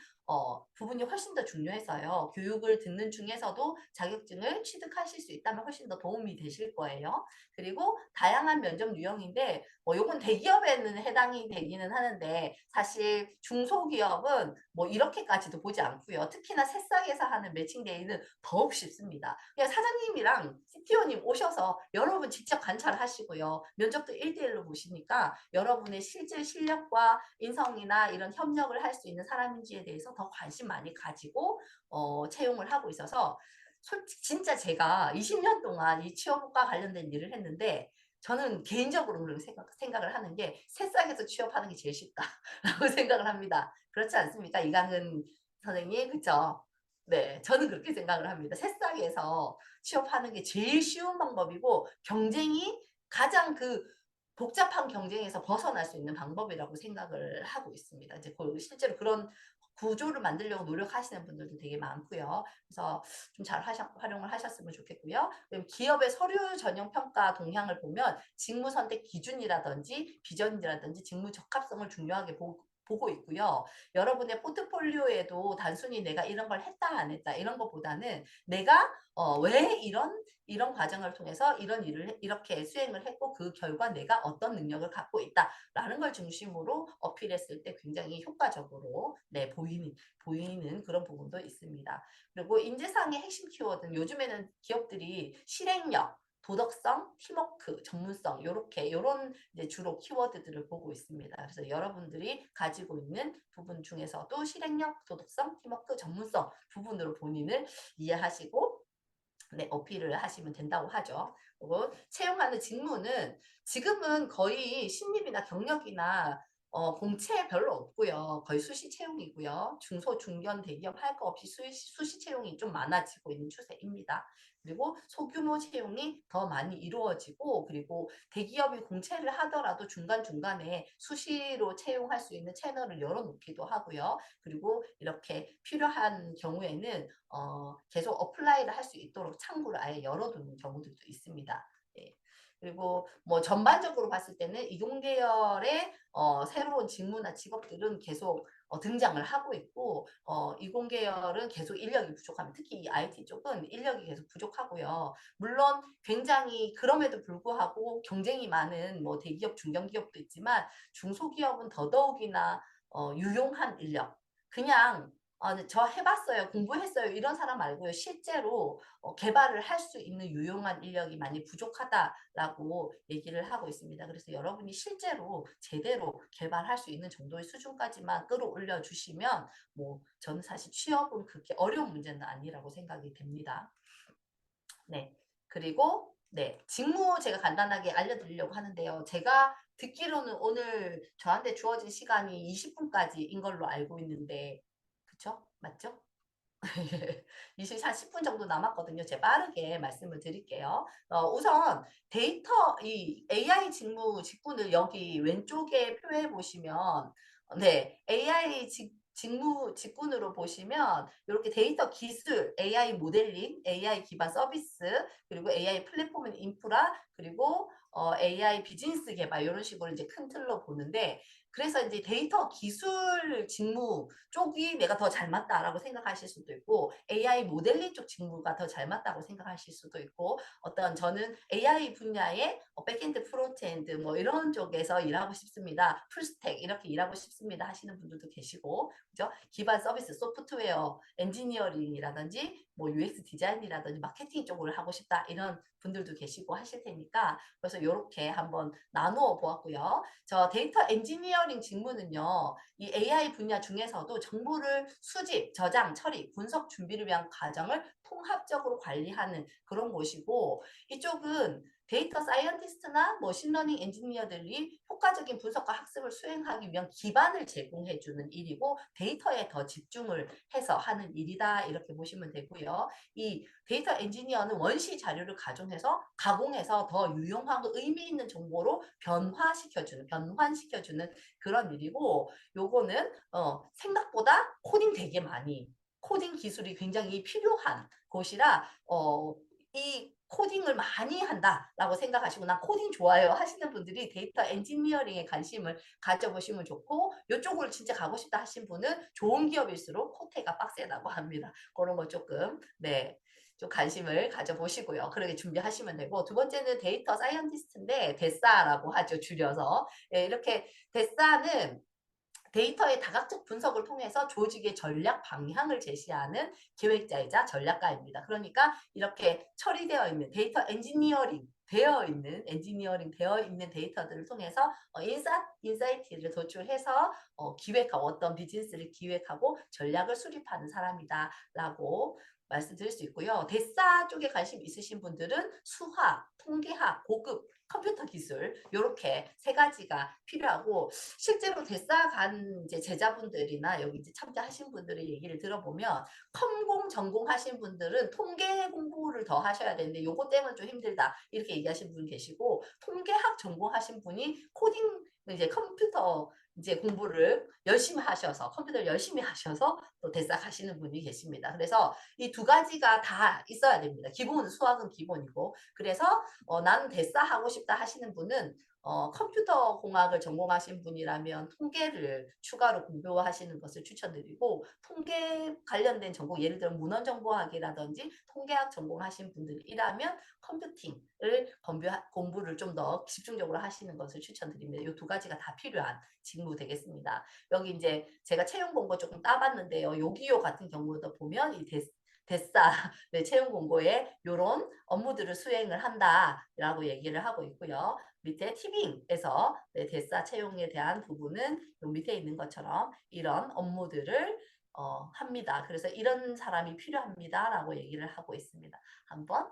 부분이 훨씬 더 중요해서요. 교육을 듣는 중에서도 자격증을 취득하실 수 있다면 훨씬 더 도움이 되실 거예요. 그리고 다양한 면접 유형인데 요건 대기업에는 해당이 되기는 하는데 사실 중소기업은 뭐 이렇게까지도 보지 않고요. 특히나 새싹에서 하는 매칭 데이는 더욱 쉽습니다. 그냥 사장님이랑 CTO님 오셔서 여러분 직접 관찰하시고요. 면접도 1대1로 보시니까 여러분의 실제 실력과 인성이나 이런 협력을 할 수 있는 사람인지에 대해서 더 관심 많이 가지고 채용을 하고 있어서 솔직히 진짜 제가 20년 동안 이 취업과 관련된 일을 했는데 저는 개인적으로 그런 생각을 하는 게 새싹에서 취업하는 게 제일 쉽다라고 생각을 합니다. 그렇지 않습니까? 이강은 선생님, 그쵸? 네, 저는 그렇게 생각을 합니다. 새싹에서 취업하는 게 제일 쉬운 방법이고 경쟁이 가장 복잡한 경쟁에서 벗어날 수 있는 방법이라고 생각을 하고 있습니다. 이제 실제로 그런 구조를 만들려고 노력하시는 분들도 되게 많고요. 그래서 좀 잘 활용을 하셨으면 좋겠고요. 그럼 기업의 서류 전형 평가 동향을 보면 직무 선택 기준이라든지 비전이라든지 직무 적합성을 중요하게 보고 있고요. 여러분의 포트폴리오에도 단순히 내가 이런 걸 했다 안 했다 이런 것보다는 내가 왜 이런 과정을 통해서 이런 일을 이렇게 수행을 했고 그 결과 내가 어떤 능력을 갖고 있다라는 걸 중심으로 어필했을 때 굉장히 효과적으로 보이는 그런 부분도 있습니다. 그리고 인재상의 핵심 키워드는 요즘에는 기업들이 실행력, 도덕성, 팀워크, 전문성 요런 이제 주로 키워드들을 보고 있습니다. 그래서 여러분들이 가지고 있는 부분 중에서도 실행력, 도덕성, 팀워크, 전문성 부분으로 본인을 이해하시고 어필을 하시면 된다고 하죠. 그리고 채용하는 직무는 지금은 거의 신입이나 경력이나 공채 별로 없고요. 거의 수시 채용이고요. 중소, 중견, 대기업 할 거 없이 수시 채용이 좀 많아지고 있는 추세입니다. 그리고 소규모 채용이 더 많이 이루어지고 그리고 대기업이 공채를 하더라도 중간중간에 수시로 채용할 수 있는 채널을 열어놓기도 하고요. 그리고 이렇게 필요한 경우에는 계속 어플라이를 할 수 있도록 창구를 아예 열어두는 경우들도 있습니다. 예. 그리고 뭐 전반적으로 봤을 때는 이공계열의 새로운 직무나 직업들은 계속 등장을 하고 있고 이공계열은 계속 인력이 부족합니다. 특히 이 IT 쪽은 인력이 계속 부족하고요. 물론 굉장히 그럼에도 불구하고 경쟁이 많은 뭐 대기업, 중견기업도 있지만 중소기업은 더더욱이나 유용한 인력 그냥 저 해봤어요, 공부했어요 이런 사람 말고요. 실제로 개발을 할 수 있는 유용한 인력이 많이 부족하다라고 얘기를 하고 있습니다. 그래서 여러분이 실제로 제대로 개발할 수 있는 정도의 수준까지만 끌어올려 주시면 뭐 저는 사실 취업은 그렇게 어려운 문제는 아니라고 생각이 됩니다. 네. 그리고 직무 제가 간단하게 알려드리려고 하는데요. 제가 듣기로는 오늘 저한테 주어진 시간이 20분까지인 걸로 알고 있는데 그쵸? 맞죠? 24, 10분 정도 남았거든요. 제가 빠르게 말씀을 드릴게요. 우선 이 AI 직군을 여기 왼쪽에 표해 보시면, AI 직군으로 보시면 이렇게 데이터 기술, AI 모델링, AI 기반 서비스, 그리고 AI 플랫폼 인프라, 그리고 AI 비즈니스 개발 이런 식으로 이제 큰 틀로 보는데 그래서 이제 데이터 기술 직무 쪽이 내가 더 잘 맞다라고 생각하실 수도 있고 AI 모델링 쪽 직무가 더 잘 맞다고 생각하실 수도 있고 어떤 저는 AI 분야의 백엔드, 프론트엔드 뭐 이런 쪽에서 일하고 싶습니다. 풀스택 이렇게 일하고 싶습니다 하시는 분들도 계시고 그죠? 기반 서비스 소프트웨어 엔지니어링이라든지 뭐 UX 디자인이라든지 마케팅 쪽으로 하고 싶다 이런 분들도 계시고 하실 테니까 그래서 이렇게 한번 나누어 보았고요. 저 데이터 엔지니어링 직무는요. 이 AI 분야 중에서도 정보를 수집, 저장, 처리, 분석 준비를 위한 과정을 통합적으로 관리하는 그런 곳이고 이쪽은 데이터 사이언티스트나 머신러닝 엔지니어들이 효과적인 분석과 학습을 수행하기 위한 기반을 제공해 주는 일이고 데이터에 더 집중을 해서 하는 일이다 이렇게 보시면 되고요. 이 데이터 엔지니어는 원시 자료를 가중해서 가공해서 더 유용하고 의미 있는 정보로 변환시켜주는 그런 일이고 요거는 생각보다 코딩 되게 많이 코딩 기술이 굉장히 필요한 곳이라 이 코딩을 많이 한다라고 생각하시고 나 코딩 좋아요 하시는 분들이 데이터 엔지니어링에 관심을 가져보시면 좋고 이쪽을 진짜 가고 싶다 하신 분은 좋은 기업일수록 코테가 빡세다고 합니다. 그런 거 조금 좀 관심을 가져보시고요. 그렇게 준비하시면 되고 두 번째는 데이터 사이언티스트인데 데사라고 하죠. 줄여서 이렇게 데사는 데이터의 다각적 분석을 통해서 조직의 전략 방향을 제시하는 기획자이자 전략가입니다. 그러니까 이렇게 처리되어 있는 데이터 엔지니어링 되어 있는 데이터들을 통해서 인사이트를 도출해서 기획하고 어떤 비즈니스를 기획하고 전략을 수립하는 사람이다라고 말씀드릴 수 있고요. 데사 쪽에 관심 있으신 분들은 수학, 통계학, 고급 컴퓨터 기술 이렇게 세 가지가 필요하고 실제로 데사 간 이제 제자분들이나 여기 이제 참가하신 분들의 얘기를 들어보면 컴공 전공하신 분들은 통계 공부를 더 하셔야 되는데 요거 때문에 좀 힘들다 이렇게 얘기하신 분 계시고 통계학 전공하신 분이 코딩 이제 컴퓨터 이제 공부를 열심히 하셔서 컴퓨터를 열심히 하셔서 또 데사 가시는 분이 계십니다. 그래서 이 두 가지가 다 있어야 됩니다. 기본은 수학은 기본이고 그래서 나는 데사 하고 싶다 하시는 분은 컴퓨터 공학을 전공하신 분이라면 통계를 추가로 공부하시는 것을 추천드리고 통계 관련된 전공 예를 들어 문헌정보학이라든지 통계학 전공하신 분들이라면 컴퓨팅을 공부를 좀 더 집중적으로 하시는 것을 추천드립니다. 이 두 가지가 다 필요한 직무 되겠습니다. 여기 이제 제가 채용 공고 조금 따봤는데요. 요기요 같은 경우도 보면 이 데사 채용 공고에 이런 업무들을 수행을 한다라고 얘기를 하고 있고요. 밑에 티빙에서 데사 채용에 대한 부분은 요 밑에 있는 것처럼 이런 업무들을 합니다. 그래서 이런 사람이 필요합니다라고 얘기를 하고 있습니다. 한번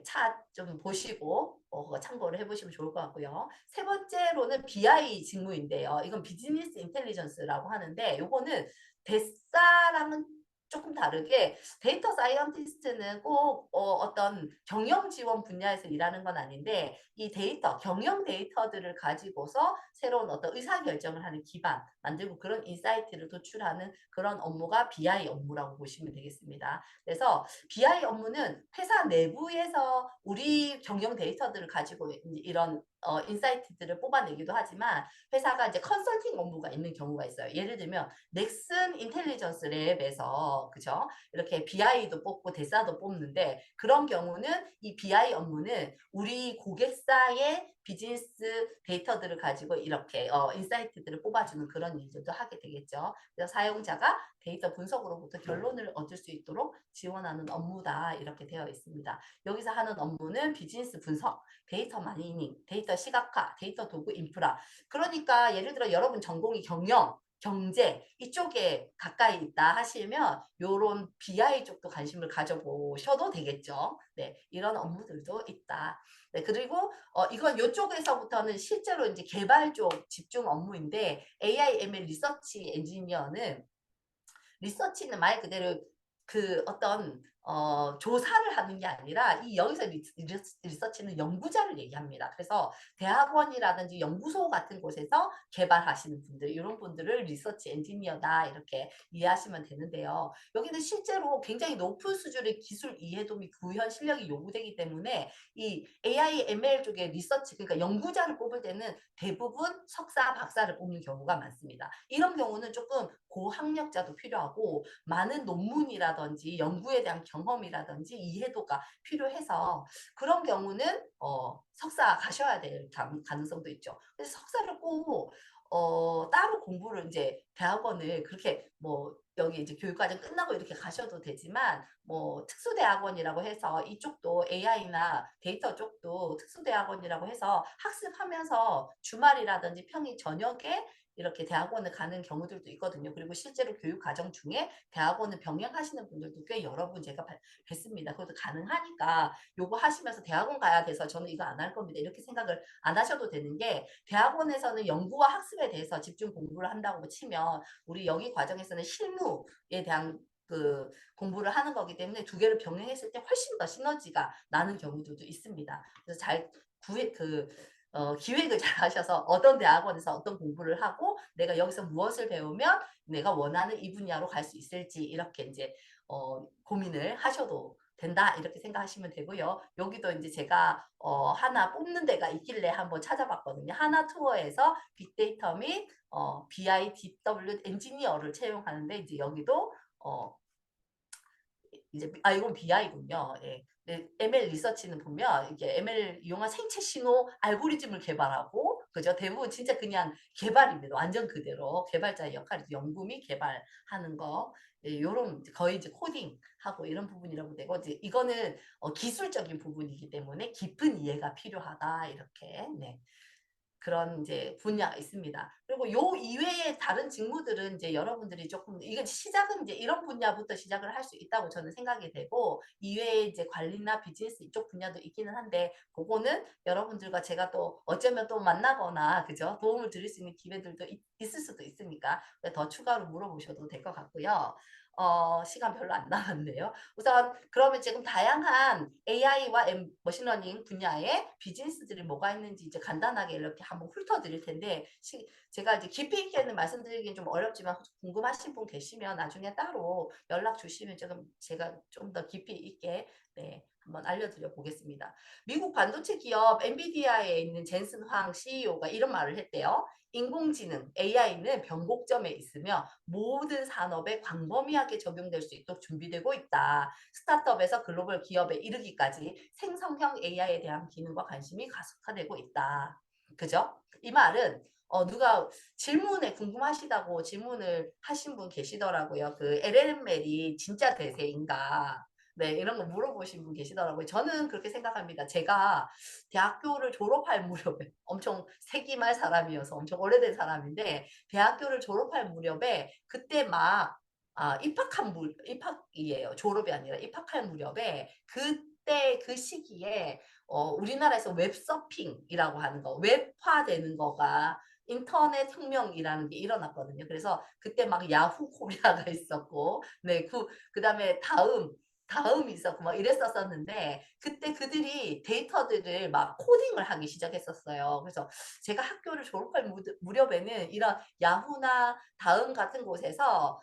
차 좀 보시고 그거 참고를 해보시면 좋을 것 같고요. 세 번째로는 BI 직무인데요. 이건 비즈니스 인텔리전스라고 하는데 요거는 데사랑은 조금 다르게 데이터 사이언티스트는 꼭 어떤 경영 지원 분야에서 일하는 건 아닌데 이 데이터, 경영 데이터들을 가지고서 새로운 어떤 의사결정을 하는 기반 만들고 그런 인사이트를 도출하는 그런 업무가 BI 업무라고 보시면 되겠습니다. 그래서 BI 업무는 회사 내부에서 우리 경영 데이터들을 가지고 이런 인사이트들을 뽑아내기도 하지만 회사가 이제 컨설팅 업무가 있는 경우가 있어요. 예를 들면 넥슨 인텔리전스 랩에서 그죠? 이렇게 BI도 뽑고 데사도 뽑는데 그런 경우는 이 BI 업무는 우리 고객사의 비즈니스 데이터들을 가지고 이렇게 인사이트들을 뽑아주는 그런 일들도 하게 되겠죠. 그래서 사용자가 데이터 분석으로부터 결론을 얻을 수 있도록 지원하는 업무다 이렇게 되어 있습니다. 여기서 하는 업무는 비즈니스 분석, 데이터 마이닝, 데이터 시각화, 데이터 도구 인프라. 그러니까 예를 들어 여러분 전공이 경영, 경제 이쪽에 가까이 있다 하시면 요런 BI 쪽도 관심을 가져보셔도 되겠죠. 네, 이런 업무들도 있다. 네, 그리고 이건 이쪽에서부터는 실제로 이제 개발 쪽 집중 업무인데 AI, ML 리서치 엔지니어는 리서치는 말 그대로 그 어떤 조사를 하는 게 아니라 여기서 리서치는 연구자를 얘기합니다. 그래서 대학원이라든지 연구소 같은 곳에서 개발하시는 분들, 이런 분들을 리서치 엔지니어다 이렇게 이해하시면 되는데요. 여기는 실제로 굉장히 높은 수준의 기술 이해도 및 구현 실력이 요구되기 때문에 이 AI, ML 쪽에 리서치, 그러니까 연구자를 뽑을 때는 대부분 석사, 박사를 뽑는 경우가 많습니다. 이런 경우는 조금 고학력자도 필요하고 많은 논문이라든지 연구에 대한 경험이라든지 이해도가 필요해서 그런 경우는 석사 가셔야 될 가능성도 있죠. 그래서 석사를 꼭 따로 공부를 이제 대학원을 그렇게 뭐 여기 이제 교육과정 끝나고 이렇게 가셔도 되지만 뭐 특수대학원이라고 해서 이쪽도 AI나 데이터 쪽도 특수대학원이라고 해서 학습하면서 주말이라든지 평일 저녁에 이렇게 대학원을 가는 경우들도 있거든요. 그리고 실제로 교육 과정 중에 대학원을 병행하시는 분들도 꽤 여러 분 제가 뵀습니다. 그것도 가능하니까 요거 하시면서 대학원 가야 돼서 저는 이거 안 할 겁니다. 이렇게 생각을 안 하셔도 되는 게 대학원에서는 연구와 학습에 대해서 집중 공부를 한다고 치면 우리 여기 과정에서는 실무에 대한 그 공부를 하는 거기 때문에 두 개를 병행했을 때 훨씬 더 시너지가 나는 경우들도 있습니다. 그래서 잘 기획을 잘 하셔서 어떤 대학원에서 어떤 공부를 하고 내가 여기서 무엇을 배우면 내가 원하는 이 분야로 갈 수 있을지 이렇게 이제 고민을 하셔도 된다 이렇게 생각하시면 되고요. 여기도 이제 제가 하나 뽑는 데가 있길래 한번 찾아봤거든요. 하나 투어에서 빅데이터 및 BIDW 엔지니어를 채용하는데 이제 여기도 이제 이건 BI군요. 예. 네, ML 리서치는 보면 이게 ML 이용한 생체 신호 알고리즘을 개발하고 그죠? 대부분 진짜 그냥 개발입니다. 완전 그대로 개발자의 역할이 연구 및 개발하는 거. 예, 요런 거의 이제 코딩하고 이런 부분이라고 되고 이제 이거는 기술적인 부분이기 때문에 깊은 이해가 필요하다 이렇게 네. 그런 이제 분야가 있습니다. 그리고 요 이외의 다른 직무들은 이제 여러분들이 조금 이건 시작은 이제 이런 분야부터 시작을 할 수 있다고 저는 생각이 되고 이외에 이제 관리나 비즈니스 이쪽 분야도 있기는 한데 그거는 여러분들과 제가 또 어쩌면 또 만나거나 그죠? 도움을 드릴 수 있는 기회들도 있을 수도 있으니까 더 추가로 물어보셔도 될 것 같고요. 시간 별로 안 남았네요. 우선 그러면 지금 다양한 AI와 머신러닝 분야의 비즈니스들이 뭐가 있는지 이제 간단하게 이렇게 한번 훑어드릴 텐데 제가 이제 깊이 있게는 말씀드리긴 좀 어렵지만 궁금하신 분 계시면 나중에 따로 연락 주시면 제가 좀 더 깊이 있게 네, 한번 알려드려 보겠습니다. 미국 반도체 기업 엔비디아에 있는 젠슨 황 CEO가 이런 말을 했대요. 인공지능 AI는 변곡점에 있으며 모든 산업에 광범위하게 적용될 수 있도록 준비되고 있다. 스타트업에서 글로벌 기업에 이르기까지 생성형 AI에 대한 기능과 관심이 가속화되고 있다. 그죠? 이 말은 누가 질문에 궁금하시다고 질문을 하신 분 계시더라고요. 그 LLM이 진짜 대세인가? 네, 이런 거 물어보신 분 계시더라고요. 저는 그렇게 생각합니다. 제가 대학교를 졸업할 무렵에 엄청 세기말 사람이어서 엄청 오래된 사람인데 대학교를 졸업할 무렵에 그때 막 입학이에요. 졸업이 아니라 입학할 무렵에 그때 그 시기에 우리나라에서 웹서핑이라고 하는 거, 웹화되는 거가 인터넷 혁명이라는 게 일어났거든요. 그래서 그때 막 야후 코리아가 있었고, 네, 그다음에 다음이 있었고 막 이랬었었는데 그때 그들이 데이터들을 막 코딩을 하기 시작했었어요. 그래서 제가 학교를 졸업할 무렵에는 이런 야후나 다음 같은 곳에서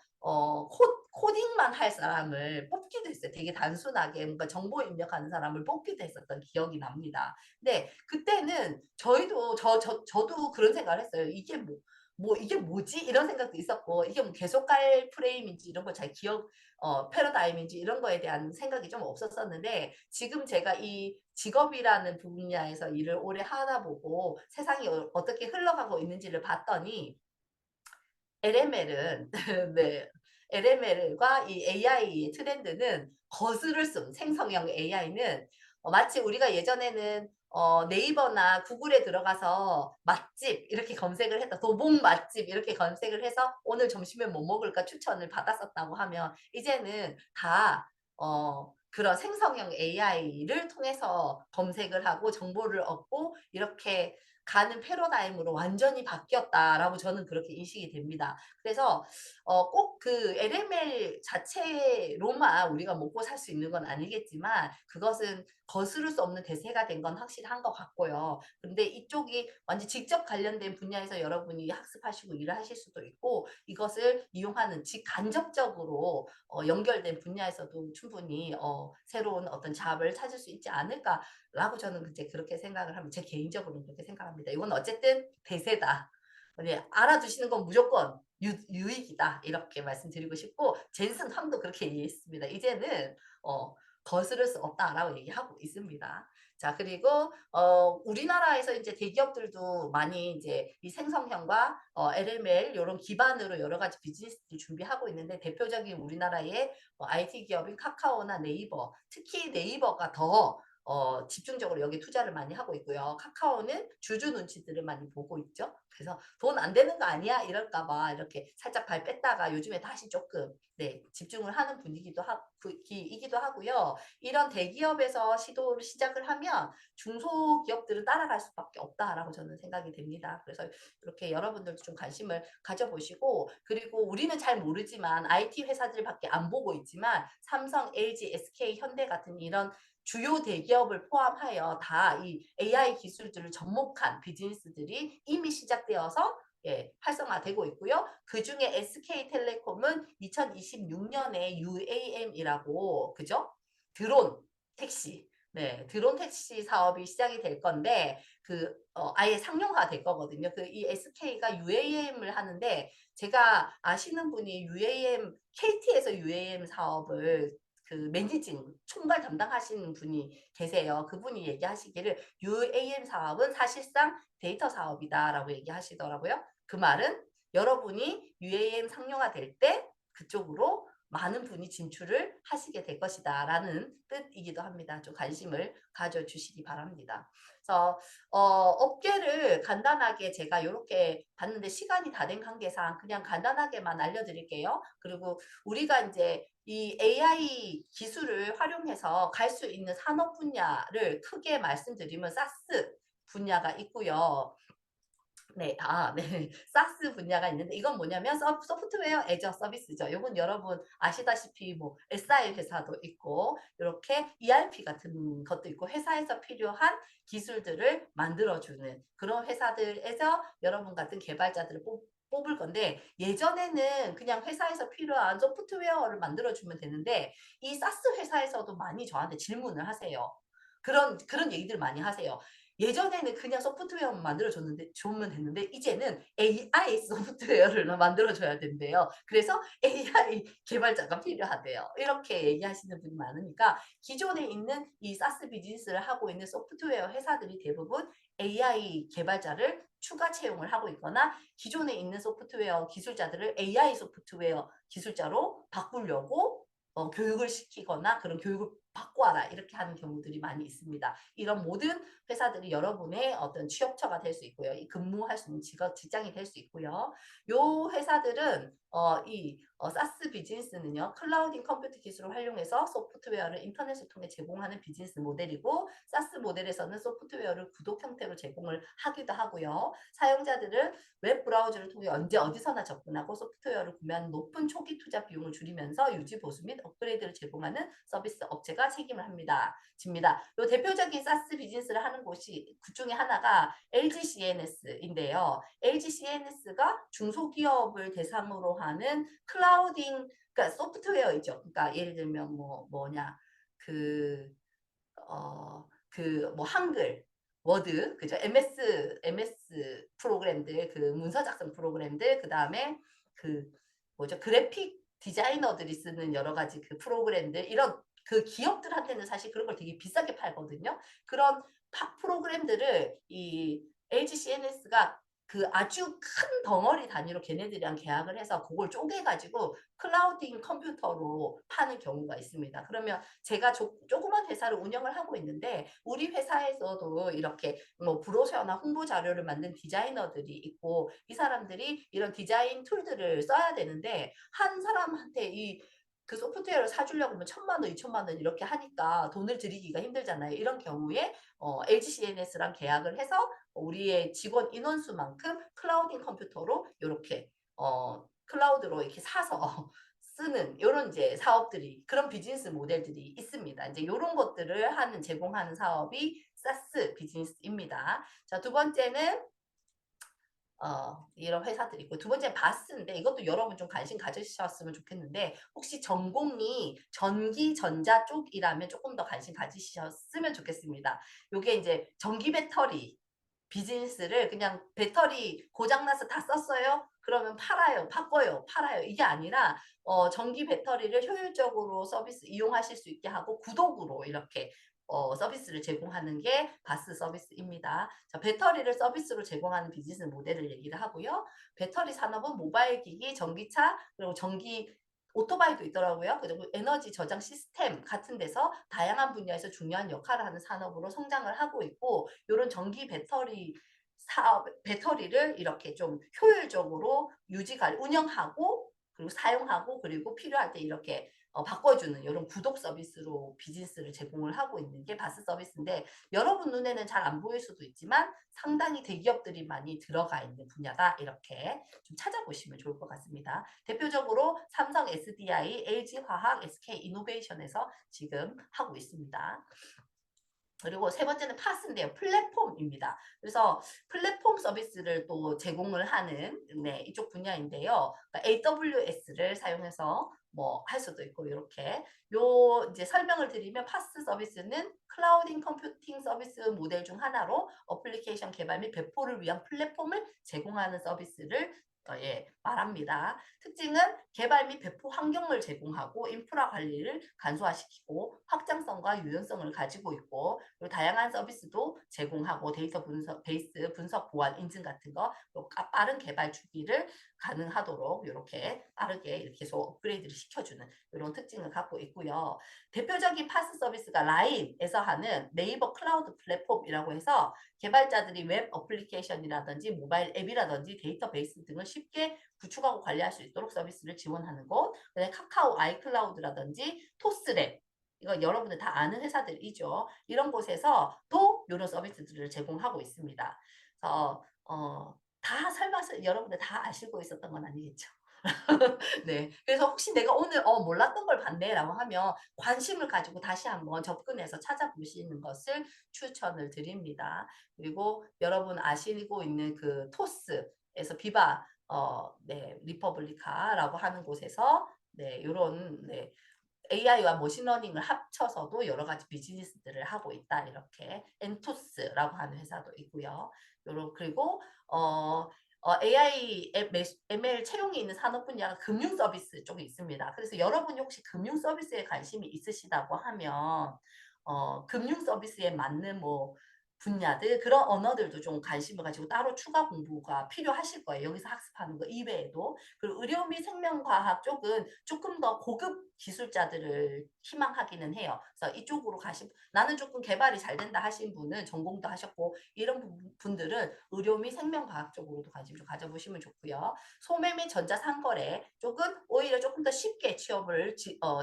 코딩만 할 사람을 뽑기도 했어요. 되게 단순하게 뭔가 정보 입력하는 사람을 뽑기도 했었던 기억이 납니다. 근데 그때는 저도 그런 생각을 했어요. 이게 이게 뭐지? 이런 생각도 있었고, 이게 뭐 계속 갈 프레임인지 이런 거 잘 패러다임인지 이런 거에 대한 생각이 좀 없었었는데, 지금 제가 이 직업이라는 분야에서 일을 오래 하다 보고 세상이 어떻게 흘러가고 있는지를 봤더니, LML은 네. LML과 이 AI 트렌드는 거스를 쓴 생성형 AI는 마치 우리가 예전에는 네이버나 구글에 들어가서 맛집 이렇게 검색을 했다. 도봉 맛집 이렇게 검색을 해서 오늘 점심에 뭐 먹을까 추천을 받았었다고 하면 이제는 다 그런 생성형 AI를 통해서 검색을 하고 정보를 얻고 이렇게 가는 패러다임으로 완전히 바뀌었다라고 저는 그렇게 인식이 됩니다. 그래서 꼭 그 LML 자체로만 우리가 먹고 살 수 있는 건 아니겠지만 그것은 거스를 수 없는 대세가 된 건 확실한 것 같고요. 근데 이쪽이 완전 직접 관련된 분야에서 여러분이 학습하시고 일을 하실 수도 있고 이것을 이용하는 직간접적으로 연결된 분야에서도 충분히 새로운 어떤 잡을 찾을 수 있지 않을까라고 저는 이제 그렇게 생각을 합니다. 제 개인적으로는 그렇게 생각합니다. 이건 어쨌든 대세다. 네, 알아두시는 건 무조건 유익이다. 이렇게 말씀드리고 싶고 젠슨 황도 그렇게 얘기했습니다. 이제는 거스를 수 없다라고 얘기하고 있습니다. 자, 그리고 우리나라에서 이제 대기업들도 많이 이제 이 생성형과 LML 이런 기반으로 여러 가지 비즈니스를 준비하고 있는데 대표적인 우리나라의 IT 기업인 카카오나 네이버, 특히 네이버가 더 집중적으로 여기 투자를 많이 하고 있고요. 카카오는 주주 눈치들을 많이 보고 있죠. 그래서 돈 안 되는 거 아니야? 이럴까 봐 이렇게 살짝 발 뺐다가 요즘에 다시 조금 네, 집중을 하는 분위기이기도 하고요. 이런 대기업에서 시작을 하면 중소기업들은 따라갈 수밖에 없다라고 저는 생각이 됩니다. 그래서 이렇게 여러분들도 좀 관심을 가져보시고 그리고 우리는 잘 모르지만 IT 회사들밖에 안 보고 있지만 삼성, LG, SK, 현대 같은 이런 주요 대기업을 포함하여 다 이 AI 기술들을 접목한 비즈니스들이 이미 시작되어서 예, 활성화되고 있고요. 그중에 SK텔레콤은 2026년에 UAM이라고 그죠? 드론 택시 네, 드론 택시 사업이 시작이 될 건데 아예 상용화 될 거거든요. 이 SK가 UAM을 하는데 제가 아시는 분이 KT에서 UAM 사업을 매니징 총괄 담당하시는 분이 계세요. 그분이 얘기하시기를 UAM 사업은 사실상 데이터 사업이다라고 얘기하시더라고요. 그 말은 여러분이 UAM 상용화 될 때 그쪽으로 많은 분이 진출을 하시게 될 것이다 라는 뜻이기도 합니다. 좀 관심을 가져주시기 바랍니다. 그래서 업계를 간단하게 제가 이렇게 봤는데 시간이 다 된 관계상 그냥 간단하게만 알려드릴게요. 그리고 우리가 이제 이 AI 기술을 활용해서 갈 수 있는 산업 분야를 크게 말씀드리면 사스 분야가 있고요. 네, 네. 사스 분야가 있는데 이건 뭐냐면 소프트웨어 애저 서비스죠. 이건 여러분 아시다시피 뭐 SI 회사도 있고 이렇게 ERP 같은 것도 있고 회사에서 필요한 기술들을 만들어주는 그런 회사들에서 여러분 같은 개발자들을 뽑을 건데 예전에는 그냥 회사에서 필요한 소프트웨어를 만들어주면 되는데 이 사스 회사에서도 많이 저한테 질문을 하세요. 그런 얘기들 많이 하세요. 예전에는 그냥 소프트웨어만 주면 됐는데 이제는 AI 소프트웨어를 만들어줘야 된대요. 그래서 AI 개발자가 필요하대요. 이렇게 얘기하시는 분이 많으니까 기존에 있는 이 사스 비즈니스를 하고 있는 소프트웨어 회사들이 대부분 AI 개발자를 추가 채용을 하고 있거나 기존에 있는 소프트웨어 기술자들을 AI 소프트웨어 기술자로 바꾸려고 교육을 시키거나 그런 교육을 받고 와라 이렇게 하는 경우들이 많이 있습니다. 이런 모든 회사들이 여러분의 어떤 취업처가 될 수 있고요. 근무할 수 있는 직장이 될 수 있고요. 요 회사들은 사스 비즈니스는요. 클라우딩 컴퓨터 기술을 활용해서 소프트웨어를 인터넷을 통해 제공하는 비즈니스 모델이고 사스 모델에서는 소프트웨어를 구독 형태로 제공을 하기도 하고요. 사용자들은 웹 브라우저를 통해 언제 어디서나 접근하고 소프트웨어를 구매하는 높은 초기 투자 비용을 줄이면서 유지 보수 및 업그레이드를 제공하는 서비스 업체가 책임을 집니다. 요 대표적인 사스 비즈니스를 하는 곳이 그 중에 하나가 LG CNS인데요. LG CNS가 중소기업을 대상으로 하는 클라우딩 그러니까 소프트웨어이죠. 그러니까 예를 들면 한글, 워드, 그죠? MS 프로그램들, 문서 작성 프로그램들, 그 다음에 그래픽 디자이너들이 쓰는 여러 가지 프로그램들, 이런 기업들한테는 사실 그런 걸 되게 비싸게 팔거든요. 그런 프로그램들을 이 LG CNS가 아주 큰 덩어리 단위로 걔네들이랑 계약을 해서 그걸 쪼개가지고 클라우딩 컴퓨터로 파는 경우가 있습니다. 그러면 제가 조그만 회사를 운영을 하고 있는데 우리 회사에서도 이렇게 브로셔나 홍보 자료를 만든 디자이너들이 있고 이 사람들이 이런 디자인 툴들을 써야 되는데 한 사람한테 소프트웨어를 사주려고 하면 1,000만 원, 2,000만 원 이렇게 하니까 돈을 들이기가 힘들잖아요. 이런 경우에 LG CNS랑 계약을 해서 우리의 직원 인원수만큼 클라우딩 컴퓨터로 이렇게 클라우드로 이렇게 사서 쓰는 이런 이제 사업들이 그런 비즈니스 모델들이 있습니다. 이제 이런 것들을 제공하는 사업이 사스 비즈니스입니다. 자, 두 번째는 이런 회사들이 있고 두 번째 바스인데 이것도 여러분 좀 관심 가지셨으면 좋겠는데 혹시 전공이 전기 전자 쪽이라면 조금 더 관심 가지셨으면 좋겠습니다. 요게 이제 전기 배터리 비즈니스를 그냥 배터리 고장나서 다 썼어요? 그러면 팔아요, 바꿔요, 팔아요. 이게 아니라 전기 배터리를 효율적으로 서비스 이용하실 수 있게 하고 구독으로 이렇게 서비스를 제공하는 게 바스 서비스입니다. 자, 배터리를 서비스로 제공하는 비즈니스 모델을 얘기를 하고요. 배터리 산업은 모바일 기기, 전기차, 그리고 전기 오토바이도 있더라고요. 그리고 에너지 저장 시스템 같은 데서 다양한 분야에서 중요한 역할을 하는 산업으로 성장을 하고 있고 이런 전기 배터리 사업, 배터리를 이렇게 좀 효율적으로 운영하고 그리고 사용하고 그리고 필요할 때 이렇게 바꿔주는 이런 구독 서비스로 비즈니스를 제공을 하고 있는 게 바스 서비스인데 여러분 눈에는 잘 안 보일 수도 있지만 상당히 대기업들이 많이 들어가 있는 분야다 이렇게 좀 찾아보시면 좋을 것 같습니다. 대표적으로 삼성 SDI, LG화학, SK이노베이션에서 지금 하고 있습니다. 그리고 세 번째는 파스인데요. 플랫폼입니다. 그래서 플랫폼 서비스를 또 제공을 하는 이쪽 분야인데요. 그러니까 AWS를 사용해서 뭐 할 수도 있고 이렇게 이제 설명을 드리면 파스 서비스는 클라우딩 컴퓨팅 서비스 모델 중 하나로 어플리케이션 개발 및 배포를 위한 플랫폼을 제공하는 서비스를 말합니다. 특징은 개발 및 배포 환경을 제공하고 인프라 관리를 간소화시키고 확장성과 유연성을 가지고 있고 그리고 다양한 서비스도 제공하고 데이터 분석, 베이스 분석 보안 인증 같은 거 빠른 개발 주기를 가능하도록 이렇게 빠르게 이렇게 계속 업그레이드를 시켜주는 이런 특징을 갖고 있고요. 대표적인 파스 서비스가 라인에서 하는 네이버 클라우드 플랫폼이라고 해서 개발자들이 웹 어플리케이션이라든지 모바일 앱이라든지 데이터베이스 등을 쉽게 구축하고 관리할 수 있도록 서비스를 지원하는 곳. 그다음에 카카오 아이클라우드라든지 토스랩 이거 여러분들 다 아는 회사들이죠. 이런 곳에서 또 이런 서비스들을 제공하고 있습니다. 그래서 다 설명서 여러분들 다 아시고 있었던 건 아니겠죠. 네. 그래서 혹시 내가 오늘 몰랐던 걸 봤네라고 하면 관심을 가지고 다시 한번 접근해서 찾아보시는 것을 추천을 드립니다. 그리고 여러분 아시고 있는 그 토스에서 비바 리퍼블리카라고 하는 곳에서 요런 AI와 머신러닝을 합쳐서도 여러 가지 비즈니스들을 하고 있다. 이렇게 엔토스라고 하는 회사도 있고요. 그리고 AI, ML 채용이 있는 산업 분야가 금융 서비스 쪽에 있습니다. 그래서 여러분이 혹시 금융 서비스에 관심이 있으시다고 하면 금융 서비스에 맞는 뭐 분야들 그런 언어들도 좀 관심을 가지고 따로 추가 공부가 필요하실 거예요. 여기서 학습하는 거 이외에도. 그리고 의료 및 생명과학 쪽은 조금 더 고급 기술자들을 희망하기는 해요. 그래서 이쪽으로 나는 조금 개발이 잘 된다 하신 분은 전공도 하셨고 이런 분들은 의료 및 생명과학 쪽으로도 관심 좀 가져보시면 좋고요. 소매 및 전자상거래 쪽은 오히려 조금 더 쉽게 취업을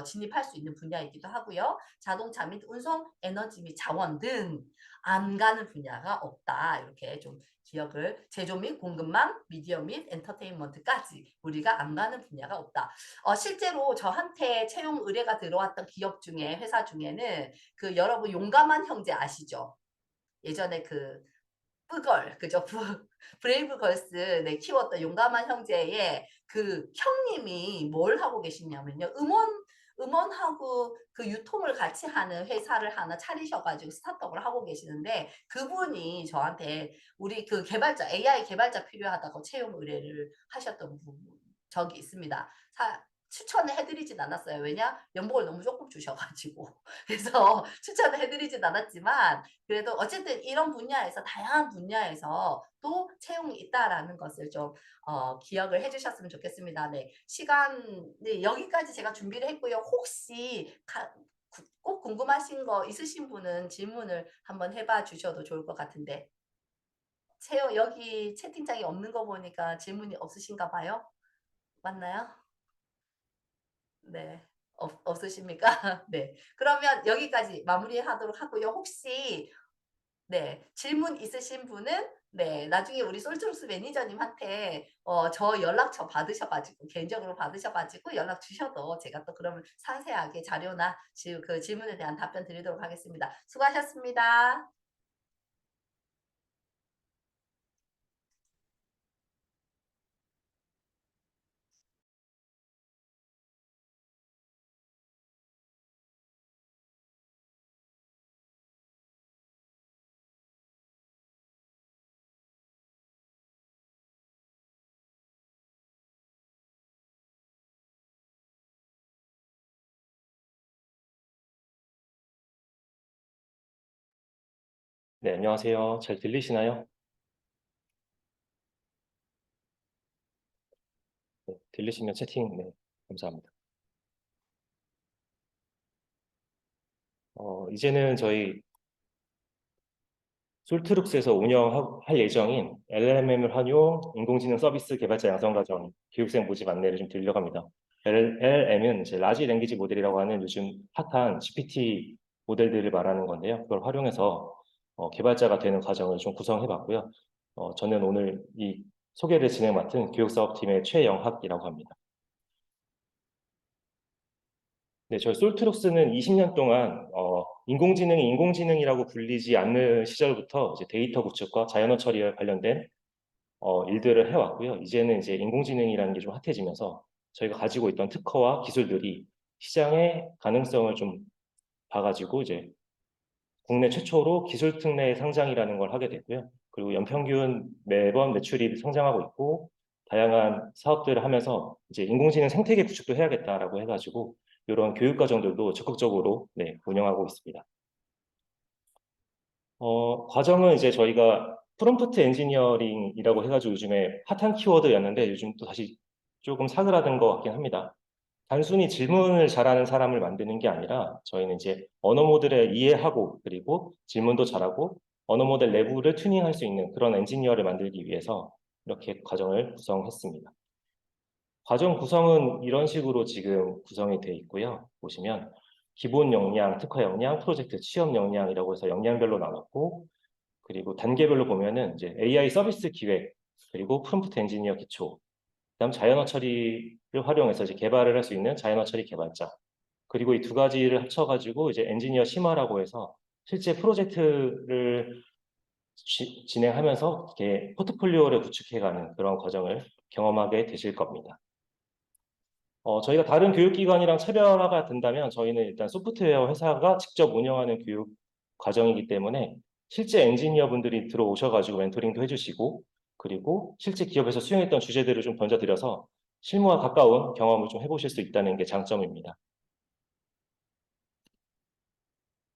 진입할 수 있는 분야이기도 하고요. 자동차 및 운송, 에너지 및 자원 등 안 가는 분야가 없다. 이렇게 좀 기억을 제조 및 공급망, 미디어 및 엔터테인먼트까지 우리가 안 가는 분야가 없다. 실제로 저한테 채용 의뢰가 들어왔던 기업 중에 회사 중에는 그 여러분 용감한 형제 아시죠? 예전에 그 뿌걸 그죠? 브레이브걸스 키웠던 용감한 형제의 그 형님이 뭘 하고 계시냐면요. 음원하고 그 유통을 같이 하는 회사를 하나 차리셔가지고 스타트업을 하고 계시는데 그분이 저한테 우리 그 개발자 AI 개발자 필요하다고 채용 의뢰를 하셨던 적이 있습니다. 추천을 해드리진 않았어요. 왜냐? 연봉을 너무 조금 주셔가지고. 그래서 추천을 해드리진 않았지만 그래도 어쨌든 이런 분야에서 다양한 분야에서 또 채용이 있다라는 것을 좀 기억을 해주셨으면 좋겠습니다. 네, 여기까지 제가 준비를 했고요. 혹시 꼭 궁금하신 거 있으신 분은 질문을 한번 해봐 주셔도 좋을 것 같은데 여기 채팅창이 없는 거 보니까 질문이 없으신가 봐요. 맞나요? 네. 없으십니까? 네. 그러면 여기까지 마무리하도록 하고요. 혹시 질문 있으신 분은 네. 나중에 우리 솔트룩스 매니저님한테 저 연락처 받으셔 가지고 개인적으로 받으셔 가지고 연락 주셔도 제가 또 그러면 상세하게 자료나 그 질문에 대한 답변 드리도록 하겠습니다. 수고하셨습니다. 네, 안녕하세요. 잘 들리시나요? 네, 들리시면 채팅, 네, 감사합니다. 이제는 저희 솔트룩스에서 운영할 예정인 LLM을 활용 인공지능 서비스 개발자 양성과정 교육생 모집 안내를 좀 드리려고 합니다. LLM은 이제 라지 랭귀지 모델이라고 하는 요즘 핫한 GPT 모델들을 말하는 건데요. 그걸 활용해서 개발자가 되는 과정을 좀 구성해 봤고요. 저는 오늘 이 소개를 진행 맡은 교육사업팀의 최영학이라고 합니다. 네, 저희 솔트룩스는 20년 동안 인공지능이 인공지능이라고 불리지 않는 시절부터 이제 데이터 구축과 자연어 처리에 관련된 일들을 해왔고요. 이제는 이제 인공지능이라는 게 좀 핫해지면서 저희가 가지고 있던 특허와 기술들이 시장의 가능성을 좀 봐가지고 이제 국내 최초로 기술 특례 상장이라는 걸 하게 됐고요. 그리고 연평균 매번 매출이 성장하고 있고 다양한 사업들을 하면서 이제 인공지능 생태계 구축도 해야겠다라고 해가지고 이런 교육 과정들도 적극적으로 네, 운영하고 있습니다. 과정은 이제 저희가 프롬프트 엔지니어링이라고 해가지고 요즘에 핫한 키워드였는데 요즘 또 다시 조금 사그라든 것 같긴 합니다. 단순히 질문을 잘하는 사람을 만드는 게 아니라 저희는 이제 언어 모델을 이해하고 그리고 질문도 잘하고 언어 모델 내부를 튜닝할 수 있는 그런 엔지니어를 만들기 위해서 이렇게 과정을 구성했습니다. 과정 구성은 이런 식으로 지금 구성이 되어 있고요. 보시면 기본 역량, 특화 역량, 프로젝트 취업 역량이라고 해서 역량별로 나눴고 그리고 단계별로 보면은 이제 AI 서비스 기획 그리고 프롬프트 엔지니어 기초 그다음 자연어 처리를 활용해서 이제 개발을 할 수 있는 자연어 처리 개발자 그리고 이 두 가지를 합쳐가지고 이제 엔지니어 심화라고 해서 실제 프로젝트를 진행하면서 이렇게 포트폴리오를 구축해가는 그런 과정을 경험하게 되실 겁니다. 저희가 다른 교육기관이랑 차별화가 된다면 저희는 일단 소프트웨어 회사가 직접 운영하는 교육 과정이기 때문에 실제 엔지니어분들이 들어오셔가지고 멘토링도 해주시고 그리고 실제 기업에서 수행했던 주제들을 좀 던져드려서 실무와 가까운 경험을 좀 해보실 수 있다는 게 장점입니다.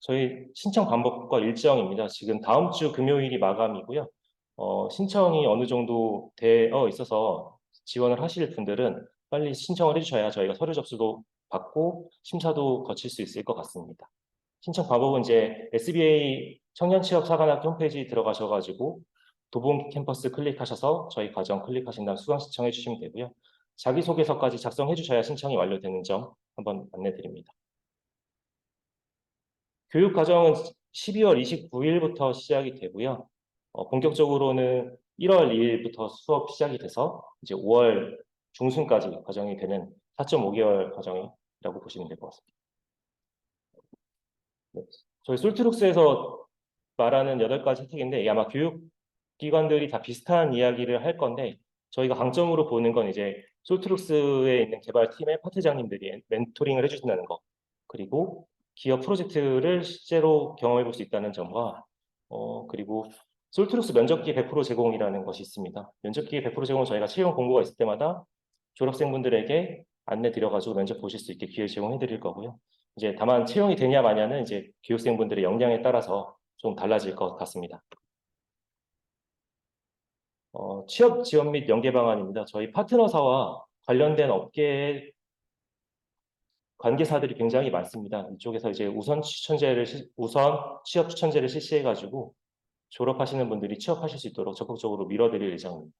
저희 신청 방법과 일정입니다. 지금 다음 주 금요일이 마감이고요. 신청이 어느 정도 되어 있어서 지원을 하실 분들은 빨리 신청을 해주셔야 저희가 서류 접수도 받고 심사도 거칠 수 있을 것 같습니다. 신청 방법은 이제 SBA 청년취업사관학교 홈페이지 들어가셔가지고 도봉 캠퍼스 클릭하셔서 저희 과정 클릭하신 다음 수강 신청해 주시면 되고요. 자기소개서까지 작성해 주셔야 신청이 완료되는 점 한번 안내드립니다. 교육 과정은 12월 29일부터 시작이 되고요. 본격적으로는 1월 2일부터 수업 시작이 돼서 이제 5월 중순까지 과정이 되는 4.5개월 과정이라고 보시면 될 것 같습니다. 네. 저희 솔트룩스에서 말하는 8가지 혜택인데 아마 교육기관들이 다 비슷한 이야기를 할 건데 저희가 강점으로 보는 건 이제 솔트룩스에 있는 개발팀의 파트장님들이 멘토링을 해주신다는 거 그리고 기업 프로젝트를 실제로 경험해 볼 수 있다는 점과 그리고 솔트룩스 면접기 100% 제공이라는 것이 있습니다. 면접기 100% 제공은 저희가 채용 공고가 있을 때마다 졸업생분들에게 안내 드려가지고 면접 보실 수 있게 기회 제공해 드릴 거고요. 이제 다만 채용이 되냐 마냐는 이제 교육생분들의 역량에 따라서 좀 달라질 것 같습니다. 취업 지원 및 연계 방안입니다. 저희 파트너사와 관련된 업계의 관계사들이 굉장히 많습니다. 이쪽에서 이제 우선 취업 추천제를 실시해가지고 졸업하시는 분들이 취업하실 수 있도록 적극적으로 밀어드릴 예정입니다.